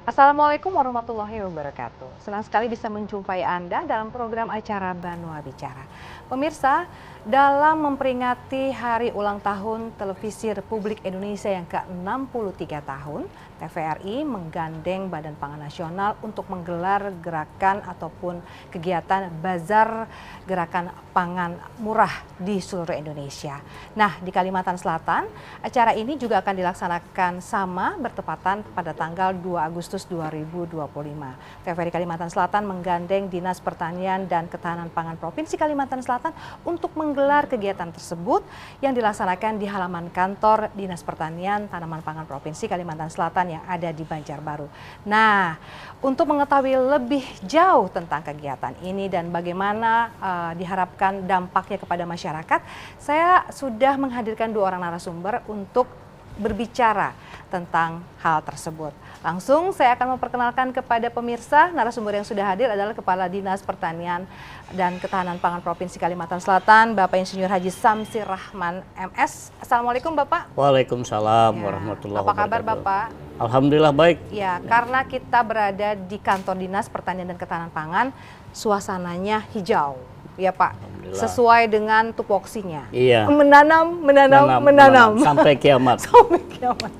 Assalamualaikum warahmatullahi wabarakatuh. Senang sekali bisa menjumpai Anda dalam program acara Banua Bicara. Pemirsa, dalam memperingati hari ulang tahun Televisi Republik Indonesia yang ke-63 tahun, TVRI menggandeng Badan Pangan Nasional untuk menggelar gerakan ataupun kegiatan bazar gerakan pangan murah di seluruh Indonesia. Nah, di Kalimantan Selatan, acara ini juga akan dilaksanakan sama bertepatan pada tanggal 2 Agustus 2025. TVRI Kalimantan Selatan menggandeng Dinas Pertanian dan Ketahanan Pangan Provinsi Kalimantan Selatan untuk menggelar kegiatan tersebut yang dilaksanakan di halaman kantor Dinas Pertanian Tanaman Pangan Provinsi Kalimantan Selatan yang ada di Banjarbaru. Nah, untuk mengetahui lebih jauh tentang kegiatan ini dan bagaimana diharapkan dampaknya kepada masyarakat, saya sudah menghadirkan dua orang narasumber untuk berbicara tentang hal tersebut. Langsung saya akan memperkenalkan kepada pemirsa, narasumber yang sudah hadir adalah Kepala Dinas Pertanian dan Ketahanan Pangan Provinsi Kalimantan Selatan, Bapak Insinyur Haji Samsir Rahman MS. Assalamualaikum Bapak. Waalaikumsalam Ya, warahmatullahi apa kabar wabarakatuh. Bapak? Alhamdulillah baik. Ya, karena kita berada di kantor Dinas Pertanian dan Ketahanan Pangan, suasananya hijau. Ya Pak, sesuai dengan tupoksinya. Iya. Menanam. Sampai kiamat. Sampai kiamat.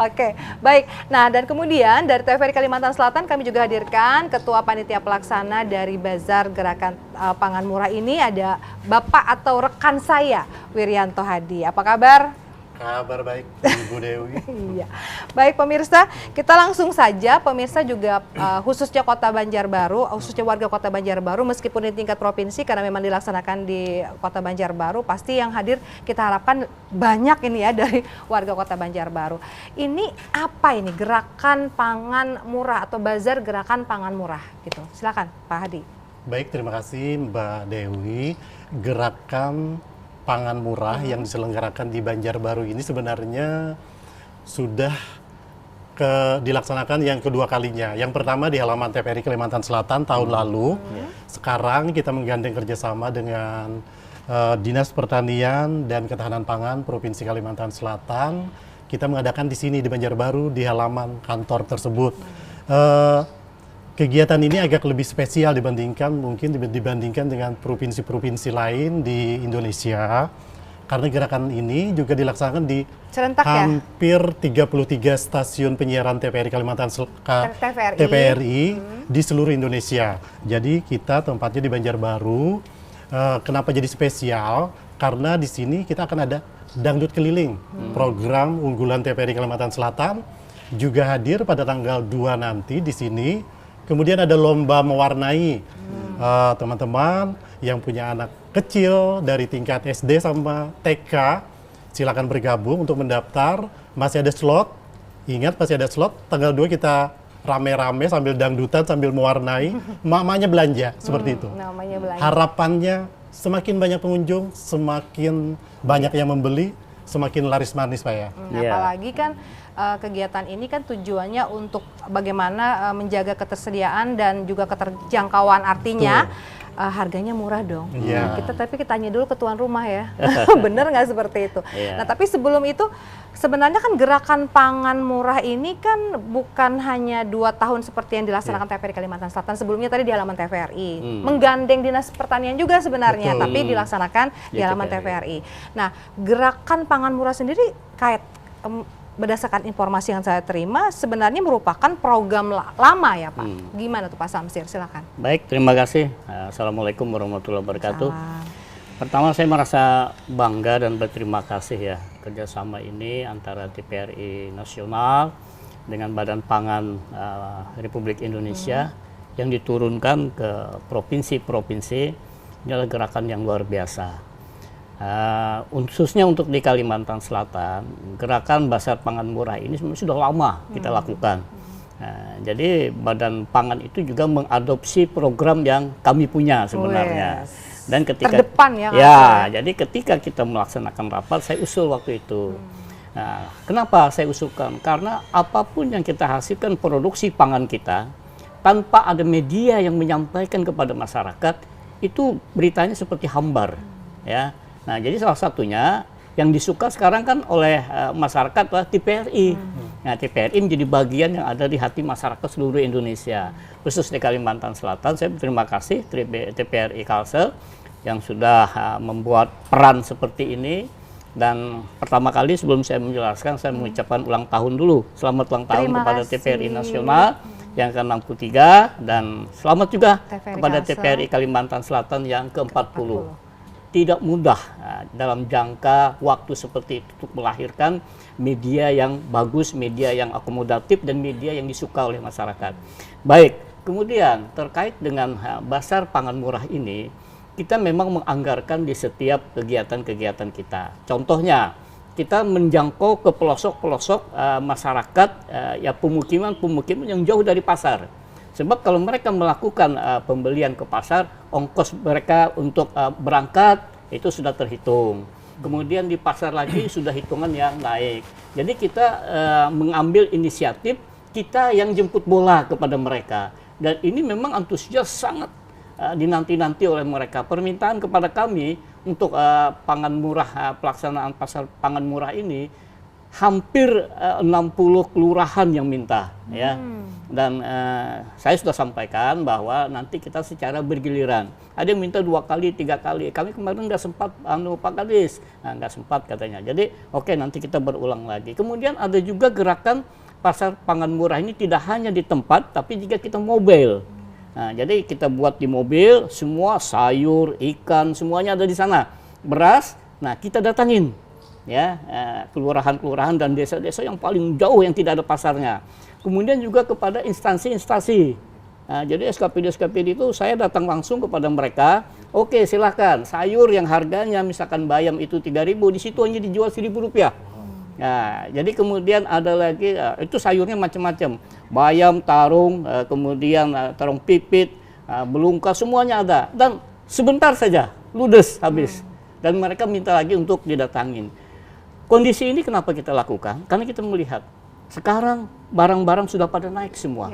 Oke, baik. Nah, dan kemudian dari TVRI Kalimantan Selatan kami juga hadirkan Ketua Panitia Pelaksana dari Bazar Gerakan Pangan Murah ini, ada Bapak atau rekan saya, Wirianto Hadi. Apa kabar? Kabar baik, Ibu Dewi. Iya. Baik pemirsa, kita langsung saja. Pemirsa juga khususnya Kota Banjarbaru, khususnya warga Kota Banjarbaru, meskipun di tingkat provinsi karena memang dilaksanakan di Kota Banjarbaru, pasti yang hadir kita harapkan banyak ini ya dari warga Kota Banjarbaru. Ini apa ini gerakan pangan murah atau bazar gerakan pangan murah gitu? Silakan Pak Hadi. Baik, terima kasih Mbak Dewi. Gerakan pangan murah yang diselenggarakan di Banjarbaru ini sebenarnya sudah dilaksanakan yang kedua kalinya. Yang pertama di halaman TVRI Kalimantan Selatan tahun lalu. Sekarang kita menggandeng kerjasama dengan Dinas Pertanian dan Ketahanan Pangan Provinsi Kalimantan Selatan. Kita mengadakan di sini di Banjarbaru di halaman kantor tersebut. Kegiatan ini agak lebih spesial dibandingkan dengan provinsi-provinsi lain di Indonesia, karena gerakan ini juga dilaksanakan di Serentak hampir 33 stasiun penyiaran TVRI Kalimantan TVRI di seluruh Indonesia. Jadi kita tempatnya di Banjarbaru. Kenapa jadi spesial? Karena di sini kita akan ada dangdut keliling, program unggulan TVRI Kalimantan Selatan juga hadir pada tanggal 2 nanti di sini. Kemudian ada lomba mewarnai. Teman-teman yang punya anak kecil dari tingkat SD sama TK, silakan bergabung untuk mendaftar. Masih ada slot. Ingat, masih ada slot. Tanggal 2 kita rame-rame sambil dangdutan, sambil mewarnai. Mamanya belanja, seperti itu. Namanya belanja. Harapannya semakin banyak pengunjung, semakin banyak yang membeli, semakin laris manis Pak ya. Apalagi kan kegiatan ini kan tujuannya untuk bagaimana menjaga ketersediaan dan juga keterjangkauan, artinya harganya murah dong. Tapi kita tanya dulu ke tuan rumah ya, bener nggak seperti itu? Nah tapi sebelum itu sebenarnya kan gerakan pangan murah ini kan bukan hanya 2 tahun seperti yang dilaksanakan TVRI Kalimantan Selatan. Sebelumnya tadi di halaman TVRI, menggandeng Dinas Pertanian juga sebenarnya, tapi dilaksanakan di halaman TVRI. Nah gerakan pangan murah sendiri berdasarkan informasi yang saya terima sebenarnya merupakan program lama ya Pak. Gimana tuh Pak Samsir, silakan. Baik, terima kasih. Assalamualaikum warahmatullahi wabarakatuh. Pertama saya merasa bangga dan berterima kasih ya kerjasama ini antara TVRI Nasional dengan Badan Pangan Republik Indonesia yang diturunkan ke provinsi-provinsi. Ini adalah gerakan yang luar biasa. Khususnya untuk di Kalimantan Selatan, gerakan Bazar Pangan Murah ini sebenarnya sudah lama kita lakukan. Jadi Badan Pangan itu juga mengadopsi program yang kami punya sebenarnya. Dan ketika terdepan jadi ketika kita melaksanakan rapat, saya usul waktu itu. Nah, kenapa saya usulkan? Karena apapun yang kita hasilkan produksi pangan kita, tanpa ada media yang menyampaikan kepada masyarakat, itu beritanya seperti hambar, ya. Nah, jadi salah satunya yang disuka sekarang kan oleh masyarakat TVRI. Nah, TPRI menjadi bagian yang ada di hati masyarakat seluruh Indonesia, khusus di Kalimantan Selatan. Saya berterima kasih TPRI Kalsel yang sudah membuat peran seperti ini. Dan pertama kali sebelum saya menjelaskan, saya mengucapkan ulang tahun dulu. Selamat ulang tahun kepada TPRI Nasional yang ke-63 dan selamat juga kepada TPRI Kalimantan Selatan yang ke-40. Tidak mudah dalam jangka waktu seperti itu untuk melahirkan media yang bagus, media yang akomodatif, dan media yang disuka oleh masyarakat. Baik, kemudian terkait dengan Basar Pangan Murah ini, kita memang menganggarkan di setiap kegiatan-kegiatan kita. Contohnya, kita menjangkau ke pelosok-pelosok masyarakat, ya pemukiman-pemukiman yang jauh dari pasar. Sebab kalau mereka melakukan pembelian ke pasar, ongkos mereka untuk berangkat itu sudah terhitung. Kemudian di pasar lagi sudah hitungan yang naik. Jadi kita mengambil inisiatif, kita yang jemput bola kepada mereka. Dan ini memang antusias sangat dinanti-nanti oleh mereka. Permintaan kepada kami untuk pangan murah, pelaksanaan pasar pangan murah ini, hampir 60 kelurahan yang minta, ya. Dan saya sudah sampaikan bahwa nanti kita secara bergiliran. Ada yang minta 2 kali, 3 kali. Kami kemarin nggak sempat, Pak Kadis, nggak sempat katanya. Jadi oke, nanti kita berulang lagi. Kemudian ada juga gerakan pasar pangan murah ini tidak hanya di tempat, tapi juga kita mobile. Nah, jadi kita buat di mobil, semua sayur, ikan, semuanya ada di sana. Beras, nah kita datangin. Ya, kelurahan-kelurahan dan desa-desa yang paling jauh yang tidak ada pasarnya. Kemudian juga kepada instansi-instansi. Nah, jadi SKPD itu saya datang langsung kepada mereka. Oke, silahkan sayur yang harganya misalkan bayam itu 3.000, di situ hanya dijual Rp1.000. Nah, jadi kemudian ada lagi itu sayurnya macam-macam, bayam, tarung, kemudian tarung pipit, belungkas, semuanya ada. Dan sebentar saja ludes habis. Dan mereka minta lagi untuk didatangin. Kondisi ini kenapa kita lakukan? Karena kita melihat sekarang barang-barang sudah pada naik semua,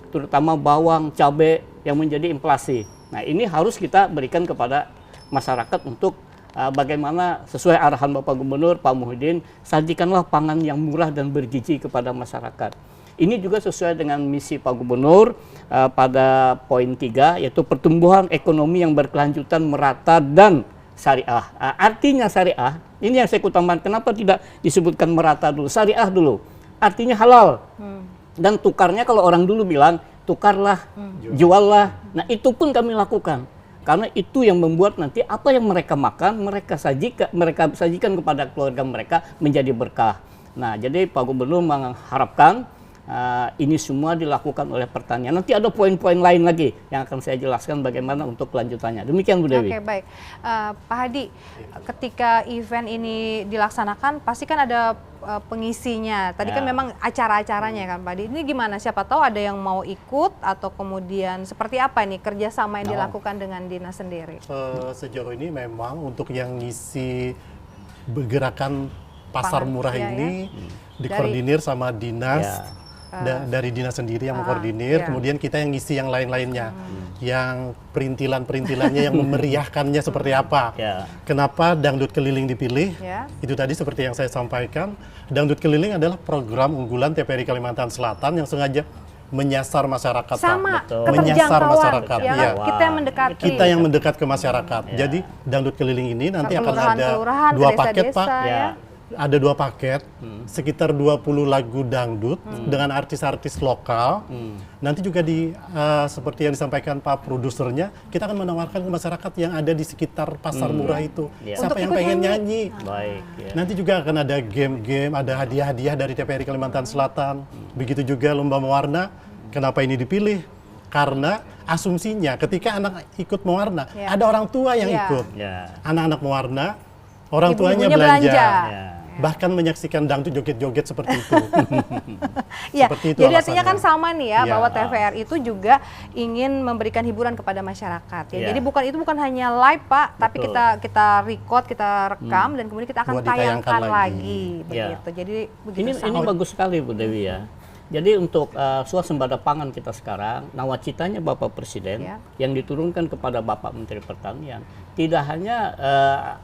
terutama bawang, cabai yang menjadi inflasi. Nah, ini harus kita berikan kepada masyarakat untuk bagaimana sesuai arahan Bapak Gubernur Pak Muhyiddin, sajikanlah pangan yang murah dan bergizi kepada masyarakat. Ini juga sesuai dengan misi Pak Gubernur pada poin 3, yaitu pertumbuhan ekonomi yang berkelanjutan, merata, dan syariah. Artinya syariah, ini yang saya utamakan. Kenapa tidak disebutkan merata dulu? Syariah dulu. Artinya halal. Dan tukarnya kalau orang dulu bilang, tukarlah, juallah. Nah, itu pun kami lakukan. Karena itu yang membuat nanti apa yang mereka makan, mereka sajikan kepada keluarga mereka menjadi berkah. Nah, jadi Pak Gubernur mengharapkan ini semua dilakukan oleh pertanian. Nanti ada poin-poin lain lagi yang akan saya jelaskan bagaimana untuk kelanjutannya. Demikian Bu Dewi. Oke, baik. Pak Hadi, ketika event ini dilaksanakan pasti kan ada pengisinya. Tadi kan memang acara-acaranya kan Pak Hadi. Ini gimana? Siapa tahu ada yang mau ikut atau kemudian seperti apa nih kerjasama yang dilakukan dengan dinas sendiri? Sejauh ini memang untuk yang ngisi gerakan pasar murah ini dikoordinir sama dinas. Dari dinas sendiri yang mengkoordinir, kemudian kita yang ngisi yang lain-lainnya, yang perintilan-perintilannya yang memeriahkannya seperti apa. Kenapa dangdut keliling dipilih? Itu tadi seperti yang saya sampaikan, dangdut keliling adalah program unggulan TPRI Kalimantan Selatan yang sengaja menyasar masyarakat, menyasar masyarakat. Ya, kita yang mendekati. Kita yang mendekat ke masyarakat. Jadi dangdut keliling ini nanti akan ada 2 paket, Pak. Ada 2 paket, sekitar 20 lagu dangdut dengan artis-artis lokal. Nanti juga seperti yang disampaikan Pak produsernya, kita akan menawarkan ke masyarakat yang ada di sekitar pasar murah itu. Siapa yang pengen nyanyi. Nanti juga akan ada game-game, ada hadiah-hadiah dari TPRI Kalimantan Selatan. Begitu juga lomba mewarna. Kenapa ini dipilih? Karena asumsinya ketika anak ikut mewarna, ada orang tua yang ikut. Anak-anak mewarna, orang tuanya belanja. Bahkan menyaksikan dangdut joget-joget seperti itu. Seperti itu jadi artinya kan sama nih ya, bahwa TVRI itu juga ingin memberikan hiburan kepada masyarakat. Jadi itu bukan hanya live Pak, tapi kita record, kita rekam dan kemudian kita akan tayangkan lagi. Begitu. Jadi ini bagus sekali Bu Dewi ya. Jadi untuk swasembada pangan kita sekarang, nawacitanya Bapak Presiden yang diturunkan kepada Bapak Menteri Pertanian, tidak hanya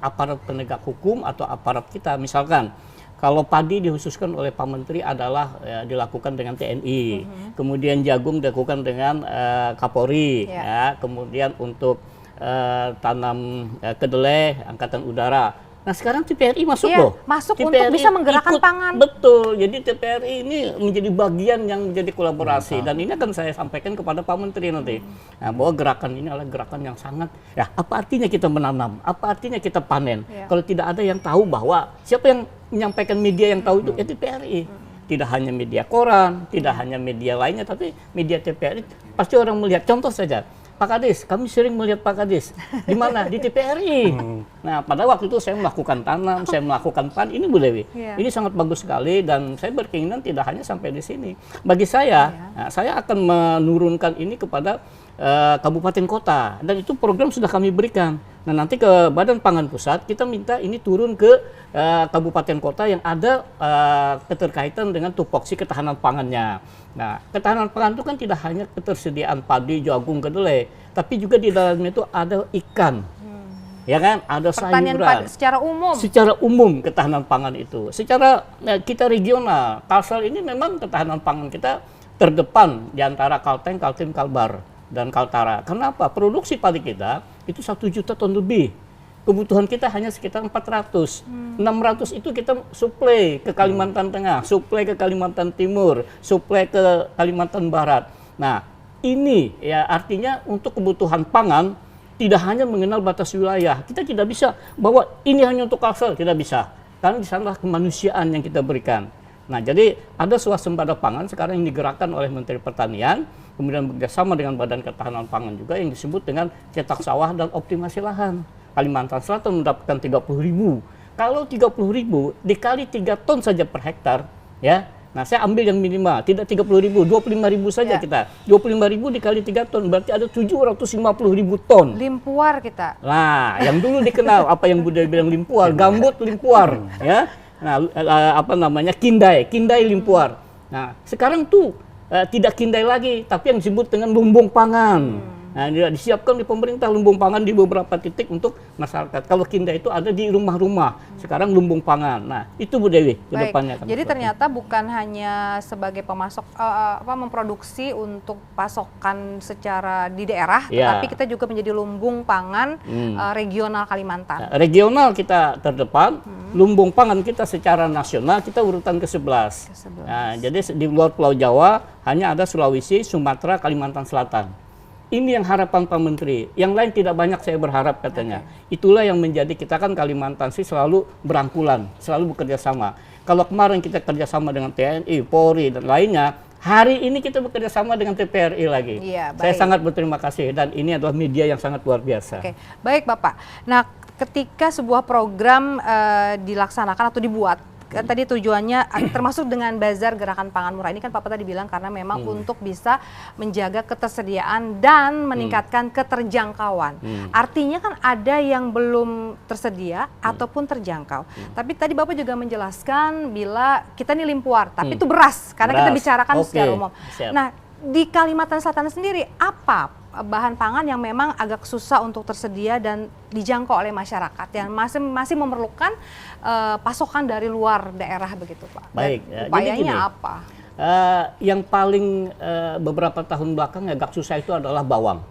aparat penegak hukum atau aparat kita, misalkan Kalau padi dikhususkan oleh Pak Menteri adalah dilakukan dengan TNI, kemudian jagung dilakukan dengan Kapolri, ya. Kemudian untuk tanam kedelai Angkatan Udara. Nah sekarang TPRI masuk loh. Masuk TPRI untuk bisa menggerakkan pangan. Betul, jadi TPRI ini menjadi bagian yang menjadi kolaborasi. Dan ini akan saya sampaikan kepada Pak Menteri nanti. Nah, bahwa gerakan ini adalah gerakan yang sangat, ya apa artinya kita menanam, apa artinya kita panen. Kalau tidak ada yang tahu bahwa, siapa yang menyampaikan, media yang tahu itu, ya TPRI. Tidak hanya media koran, tidak hanya media lainnya, tapi media TPRI, pasti orang melihat. Contoh saja, Pak Kadis, kami sering melihat Pak Kadis. Di mana? Di TPRI. Nah, pada waktu itu saya melakukan tanam, saya melakukan pan. Ini Bu Dewi, ini sangat bagus sekali dan saya berkeinginan tidak hanya sampai di sini. Bagi saya, nah, saya akan menurunkan ini kepada kabupaten kota dan itu program sudah kami berikan. Nah, nanti ke Badan Pangan Pusat kita minta ini turun ke kabupaten kota yang ada keterkaitan dengan tupoksi ketahanan pangannya. Nah, ketahanan pangan itu kan tidak hanya ketersediaan padi, jagung, kedelai, tapi juga di dalamnya itu ada ikan. Ya kan, ada sayuran. Secara umum. Secara umum ketahanan pangan itu. Secara kita regional, Kalsel ini memang ketahanan pangan kita terdepan di antara Kalteng, Kaltim, Kalbar dan Kaltara. Kenapa? Produksi padi kita itu 1 juta ton lebih. Kebutuhan kita hanya sekitar 400. 600 itu kita suplai ke Kalimantan Tengah, suplai ke Kalimantan Timur, suplai ke Kalimantan Barat. Nah, ini ya artinya untuk kebutuhan pangan tidak hanya mengenal batas wilayah. Kita tidak bisa bahwa ini hanya untuk Kalsel, tidak bisa. Karena di sanalah kemanusiaan yang kita berikan. Nah, jadi ada swasembada pangan sekarang yang digerakkan oleh Menteri Pertanian, kemudian bekerjasama dengan Badan Ketahanan Pangan juga yang disebut dengan cetak sawah dan optimasi lahan. Kalimantan Selatan mendapatkan 30.000. Kalau 30.000 dikali 3 ton saja per hektar, ya. Nah, saya ambil yang minimal, tidak 30.000, 25.000 saja kita. 25.000 dikali 3 ton berarti ada 750.000 ton. Limpuar kita. Nah, yang dulu dikenal apa yang Bunda bilang limpuar, gambut limpuar, ya. Nah, apa namanya? Kindai limpuar. Nah, sekarang tuh tidak kindai lagi, tapi yang disebut dengan lumbung pangan. Nah, disiapkan di pemerintah lumbung pangan di beberapa titik untuk masyarakat. Kalau kindai itu ada di rumah-rumah, sekarang lumbung pangan. Nah, itu Bu Dewi ke depannya. Jadi ternyata bukan hanya sebagai pemasok, memproduksi untuk pasokan secara di daerah, tapi kita juga menjadi lumbung pangan regional Kalimantan. Nah, regional kita terdepan, lumbung pangan kita secara nasional kita urutan ke-11. Nah, jadi di luar Pulau Jawa hanya ada Sulawesi, Sumatera, Kalimantan Selatan. Ini yang harapan Pak Menteri. Yang lain tidak banyak saya berharap katanya. Itulah yang menjadi kita kan Kalimantan sih selalu berangkulan, selalu bekerja sama. Kalau kemarin kita kerjasama dengan TNI, Polri dan lainnya, hari ini kita bekerja sama dengan TPRI lagi. Saya sangat berterima kasih dan ini adalah media yang sangat luar biasa. Baik Bapak. Nah, ketika sebuah program dilaksanakan atau dibuat, kan tadi tujuannya termasuk dengan bazar gerakan pangan murah ini kan Bapak tadi bilang karena memang untuk bisa menjaga ketersediaan dan meningkatkan keterjangkauan. Artinya kan ada yang belum tersedia ataupun terjangkau. Tapi tadi Bapak juga menjelaskan bila kita ini limpuar, tapi itu beras karena kita bicarakan secara umum. Nah, di Kalimantan Selatan sendiri apa bahan pangan yang memang agak susah untuk tersedia dan dijangkau oleh masyarakat yang masih memerlukan pasokan dari luar daerah begitu Pak? Baik, upayanya jadi gini, apa? Yang paling beberapa tahun belakang agak susah itu adalah bawang.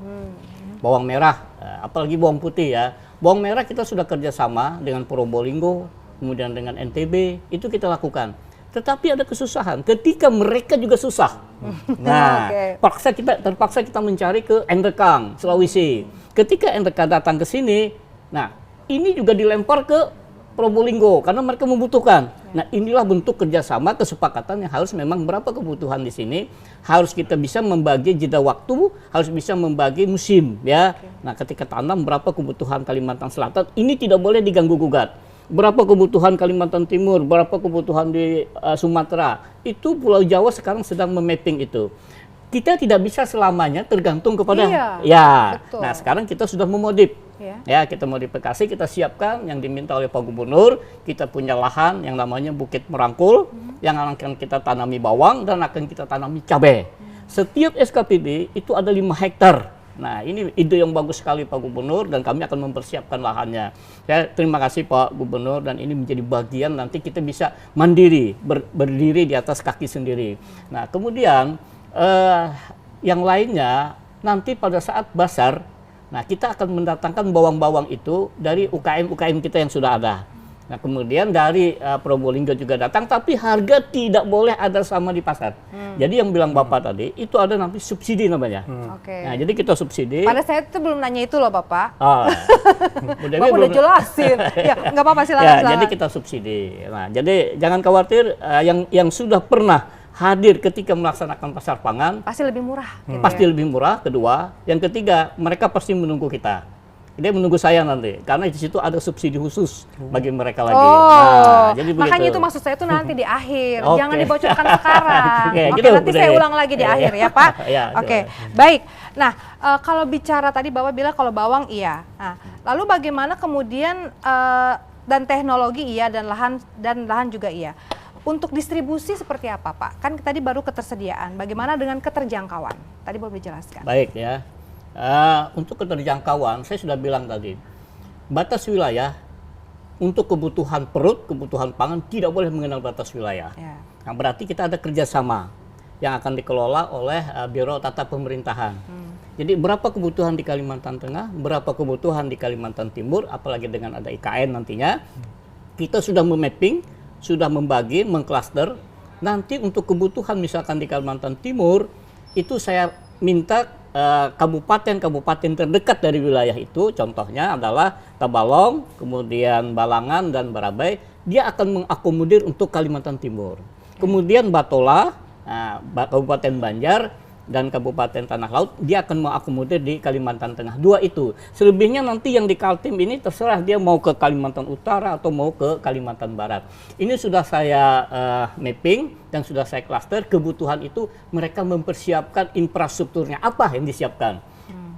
Bawang merah, apalagi bawang putih ya. Bawang merah kita sudah kerjasama dengan Probolinggo, kemudian dengan NTB, itu kita lakukan. Tetapi ada kesusahan ketika mereka juga susah. Nah, terpaksa kita mencari ke Endekang, Sulawesi. Ketika Endekang datang ke sini, nah ini juga dilempar ke Probolinggo karena mereka membutuhkan. Nah, inilah bentuk kerjasama kesepakatan yang harus memang berapa kebutuhan di sini harus kita bisa membagi jeda waktu, harus bisa membagi musim, ya. Nah, ketika tanam berapa kebutuhan Kalimantan Selatan ini tidak boleh diganggu gugat. Berapa kebutuhan Kalimantan Timur, berapa kebutuhan di Sumatera. Itu Pulau Jawa sekarang sedang memapping itu. Kita tidak bisa selamanya tergantung kepada betul. Nah, sekarang kita sudah memodif. Ya, kita modifikasi, kita siapkan yang diminta oleh Pak Gubernur. Kita punya lahan yang namanya Bukit Merangkul yang akan kita tanami bawang dan akan kita tanami cabai. Setiap SKPD itu ada 5 hektar Nah, ini ide yang bagus sekali Pak Gubernur dan kami akan mempersiapkan lahannya. Saya terima kasih Pak Gubernur dan ini menjadi bagian nanti kita bisa mandiri, berdiri di atas kaki sendiri. Nah, kemudian yang lainnya nanti pada saat basar, nah kita akan mendatangkan bawang-bawang itu dari UKM-UKM kita yang sudah ada. Nah, kemudian dari Probolinggo juga datang, tapi harga tidak boleh ada sama di pasar. Jadi yang bilang Bapak tadi, itu ada nanti subsidi namanya. Oke. Nah, jadi kita subsidi. Pada saya itu belum nanya itu loh Bapak. Bu Dewi Bapak udah jelasin. Ya, nggak apa-apa, silakan. Ya, jadi kita subsidi. Nah, jadi jangan khawatir, yang sudah pernah hadir ketika melaksanakan pasar pangan, Pasti lebih murah. Gitu pasti ya? lebih murah. Kedua, yang ketiga, mereka pasti menunggu kita. Dia menunggu saya nanti, karena di situ ada subsidi khusus bagi mereka lagi. Oh, jadi makanya begitu. itu maksud saya itu nanti di akhir, Oke. jangan dibocorkan sekarang. Oke, Oke, gitu, nanti Bu saya Dewi. ulang lagi di akhir ya Pak. Ya, Oke, silakan. baik. Nah, kalau bicara tadi Bapak bilang kalau bawang iya. Nah, lalu bagaimana kemudian dan teknologi iya dan lahan juga iya. Untuk distribusi seperti apa Pak? Kan tadi baru ketersediaan. Bagaimana dengan keterjangkauan? Tadi boleh dijelaskan. Baik ya. Untuk keterjangkauan, saya sudah bilang tadi, batas wilayah untuk kebutuhan perut, kebutuhan pangan tidak boleh mengenal batas wilayah. Ya. Nah, berarti kita ada kerjasama yang akan dikelola oleh Biro Tata Pemerintahan. Jadi berapa kebutuhan di Kalimantan Tengah, berapa kebutuhan di Kalimantan Timur, apalagi dengan ada IKN nantinya, kita sudah memapping, sudah membagi, mengklaster. Nanti untuk kebutuhan misalkan di Kalimantan Timur, itu saya minta kabupaten-kabupaten terdekat dari wilayah itu, contohnya adalah Tabalong, kemudian Balangan dan Barabai, dia akan mengakomodir untuk Kalimantan Timur. Kemudian Batola, Kabupaten Banjar, dan Kabupaten Tanah Laut, dia akan mengakomodir di Kalimantan Tengah. Dua itu. Selebihnya nanti yang di Kaltim ini terserah dia mau ke Kalimantan Utara atau mau ke Kalimantan Barat. Ini sudah saya mapping dan sudah saya klaster. Kebutuhan itu mereka mempersiapkan infrastrukturnya. Apa yang disiapkan?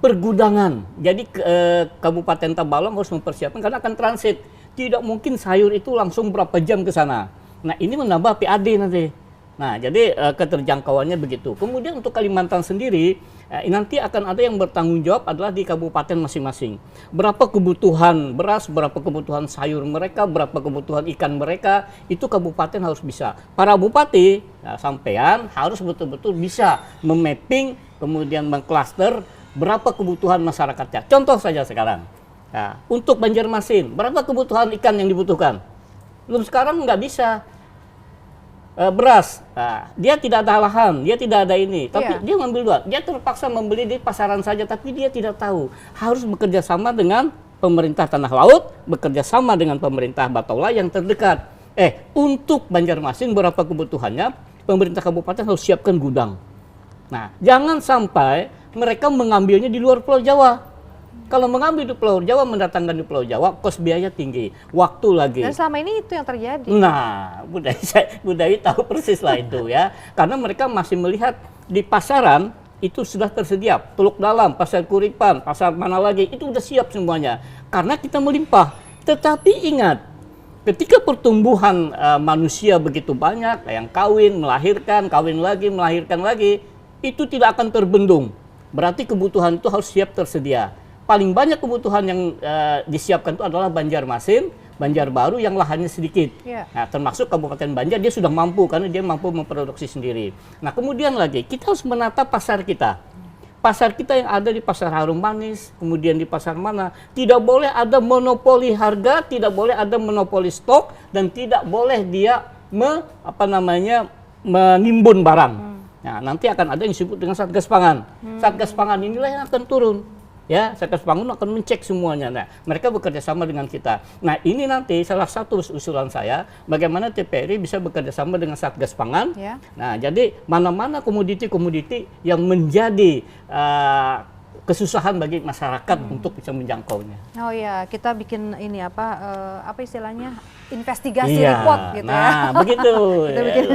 Pergudangan. Jadi Kabupaten Tabalong harus mempersiapkan karena akan transit. Tidak mungkin sayur itu langsung berapa jam ke sana. Nah, ini menambah PAD nanti. Nah, jadi keterjangkauannya begitu. Kemudian untuk Kalimantan sendiri, nanti akan ada yang bertanggung jawab adalah di kabupaten masing-masing. Berapa kebutuhan beras, berapa kebutuhan sayur mereka, berapa kebutuhan ikan mereka, itu kabupaten harus bisa. Para bupati, sampean harus betul-betul bisa memapping, kemudian mengklaster berapa kebutuhan masyarakatnya. Contoh saja sekarang, untuk Banjarmasin, berapa kebutuhan ikan yang dibutuhkan? Belum sekarang nggak bisa. Beras, dia tidak ada lahan, dia tidak ada ini, tapi dia ngambil dua, dia terpaksa membeli di pasaran saja, tapi dia tidak tahu, harus bekerja sama dengan pemerintah Tanah Laut, bekerja sama dengan pemerintah Batola yang terdekat. Untuk Banjarmasin berapa kebutuhannya, pemerintah kabupaten harus siapkan gudang. Nah, jangan sampai mereka mengambilnya di luar Pulau Jawa. Kalau mengambil di Pulau Jawa, mendatangkan di Pulau Jawa, kos biaya tinggi, waktu lagi. Dan selama ini itu yang terjadi. Nah, Bu Dewi tahu persis lah itu ya. Karena mereka masih melihat di pasaran itu sudah tersedia. Teluk Dalam, Pasar Kuripan, pasar mana lagi, itu sudah siap semuanya. Karena kita melimpah. Tetapi ingat, ketika pertumbuhan manusia begitu banyak, yang kawin, melahirkan, kawin lagi, melahirkan lagi, itu tidak akan terbendung. Berarti kebutuhan itu harus siap tersedia. Paling banyak kebutuhan yang disiapkan itu adalah Banjarmasin, Banjarbaru yang lahannya sedikit. Nah, termasuk Kabupaten Banjar dia sudah mampu karena dia mampu memproduksi sendiri. Nah, kemudian lagi kita harus menata pasar kita. Pasar kita yang ada di Pasar Harum Manis, kemudian di pasar mana, tidak boleh ada monopoli harga, tidak boleh ada monopoli stok, dan tidak boleh dia menimbun barang. Nah, nanti akan ada yang disebut dengan Satgas Pangan. Satgas Pangan inilah yang akan turun. Ya, Satgas Pangan akan mencek semuanya. Nah, mereka bekerja sama dengan kita. Nah, ini nanti salah satu usulan saya, bagaimana TPRI bisa bekerja sama dengan Satgas Pangan. Nah, jadi mana-mana komoditi-komoditi yang menjadi kesusahan bagi masyarakat untuk bisa menjangkaunya. Oh ya, kita bikin ini apa istilahnya investigasi report gitu ya. Nah, begitu. Kita bikin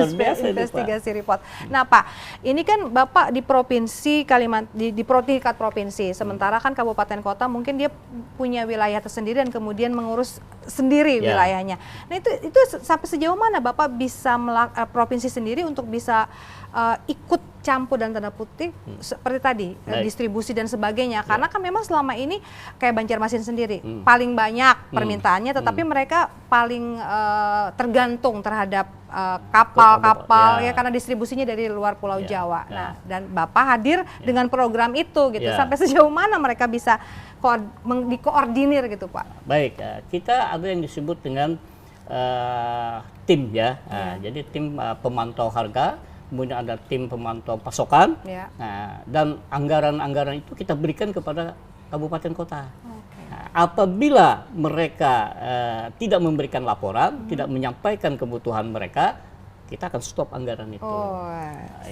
investigasi report. Nah, Pak, ini kan Bapak di provinsi di tingkat provinsi, sementara kan kabupaten kota mungkin dia punya wilayah tersendiri dan kemudian mengurus sendiri Ya. wilayahnya. Nah itu sampai sejauh mana Bapak bisa provinsi sendiri untuk bisa ikut campur dan tanda putih seperti tadi distribusi dan sebagainya, karena kan memang selama ini kayak Banjarmasin sendiri paling banyak permintaannya, tetapi mereka paling tergantung terhadap kapal-kapal ya karena distribusinya dari luar Pulau Jawa. Nah dan Bapak hadir dengan program itu gitu, sampai sejauh mana mereka bisa dikoordinir gitu Pak? Baik, kita ada yang disebut dengan tim ya. Jadi tim pemantau harga, kemudian ada tim pemantau pasokan, nah, dan anggaran-anggaran itu kita berikan kepada kabupaten kota. Nah, apabila mereka tidak memberikan laporan, tidak menyampaikan kebutuhan mereka, kita akan stop anggaran itu.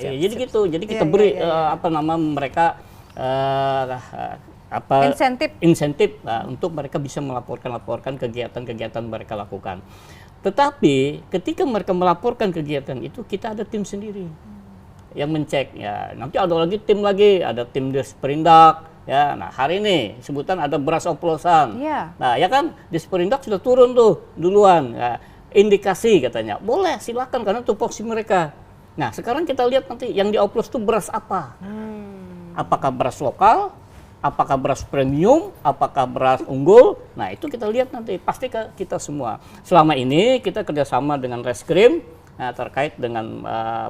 Jadi gitu, jadi kita beri mereka insentif untuk mereka bisa melaporkan kegiatan-kegiatan mereka lakukan. Tetapi ketika mereka melaporkan kegiatan itu, kita ada tim sendiri yang mencek ya. Nanti ada lagi tim ada tim Disperindak ya. Nah hari ini sebutan ada beras oplosan. Nah ya kan Disperindak sudah turun tuh duluan. Ya, indikasi katanya boleh silakan karena tupoksi mereka. Nah sekarang kita lihat nanti yang dioplos itu beras apa? Apakah beras lokal? Apakah beras premium, apakah beras unggul? Nah itu kita lihat nanti, pasti kita semua. Selama ini kita kerjasama dengan Reskrim terkait dengan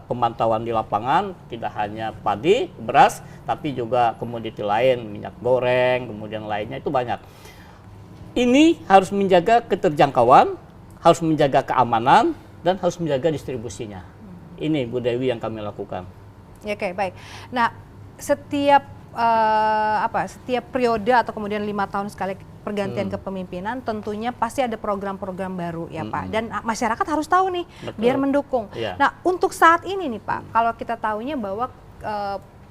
pemantauan di lapangan, tidak hanya padi, beras, tapi juga komoditi lain, minyak goreng, kemudian lainnya itu banyak. Ini harus menjaga keterjangkauan, harus menjaga keamanan, dan harus menjaga distribusinya. Ini Bu Dewi yang kami lakukan. Oke, baik. Nah setiap periode atau kemudian 5 tahun sekali pergantian kepemimpinan tentunya pasti ada program-program baru ya Pak, dan masyarakat harus tahu nih. Betul. Biar mendukung. Nah untuk saat ini nih Pak, kalau kita tahunya bahwa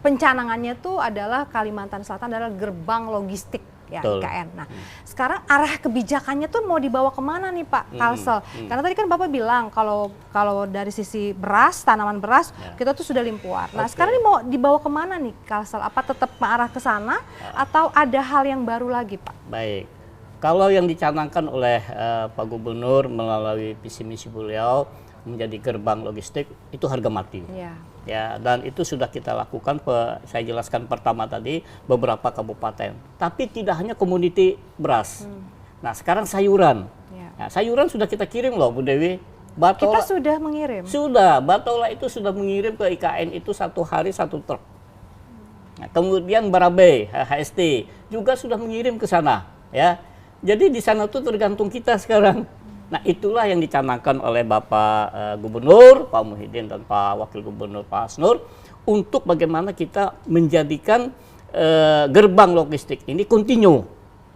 pencanangannya tuh adalah Kalimantan Selatan adalah gerbang logistik ya IKN. Nah sekarang arah kebijakannya tuh mau dibawa kemana nih Pak Kalsel? Karena tadi kan Bapak bilang kalau dari sisi beras, tanaman beras kita tuh sudah limpuar. Nah sekarang ini mau dibawa kemana nih Kalsel? Apa tetap mengarah ke sana atau ada hal yang baru lagi Pak? Baik, kalau yang dicanangkan oleh Pak Gubernur melalui visi misi beliau menjadi gerbang logistik itu harga mati. Ya, dan itu sudah kita lakukan, saya jelaskan pertama tadi beberapa kabupaten. Tapi tidak hanya komoditi beras. Nah sekarang sayuran. Nah, sayuran sudah kita kirim loh Bu Dewi. Kita sudah mengirim. Sudah, Batola itu sudah mengirim ke IKN itu 1 hari 1 truk. Nah, kemudian Barabe, HST juga sudah mengirim ke sana. Ya, jadi di sana tuh tergantung kita sekarang. Nah itulah yang dicanangkan oleh Bapak Gubernur, Pak Muhyiddin dan Pak Wakil Gubernur Pak Asnur untuk bagaimana kita menjadikan gerbang logistik ini kontinu.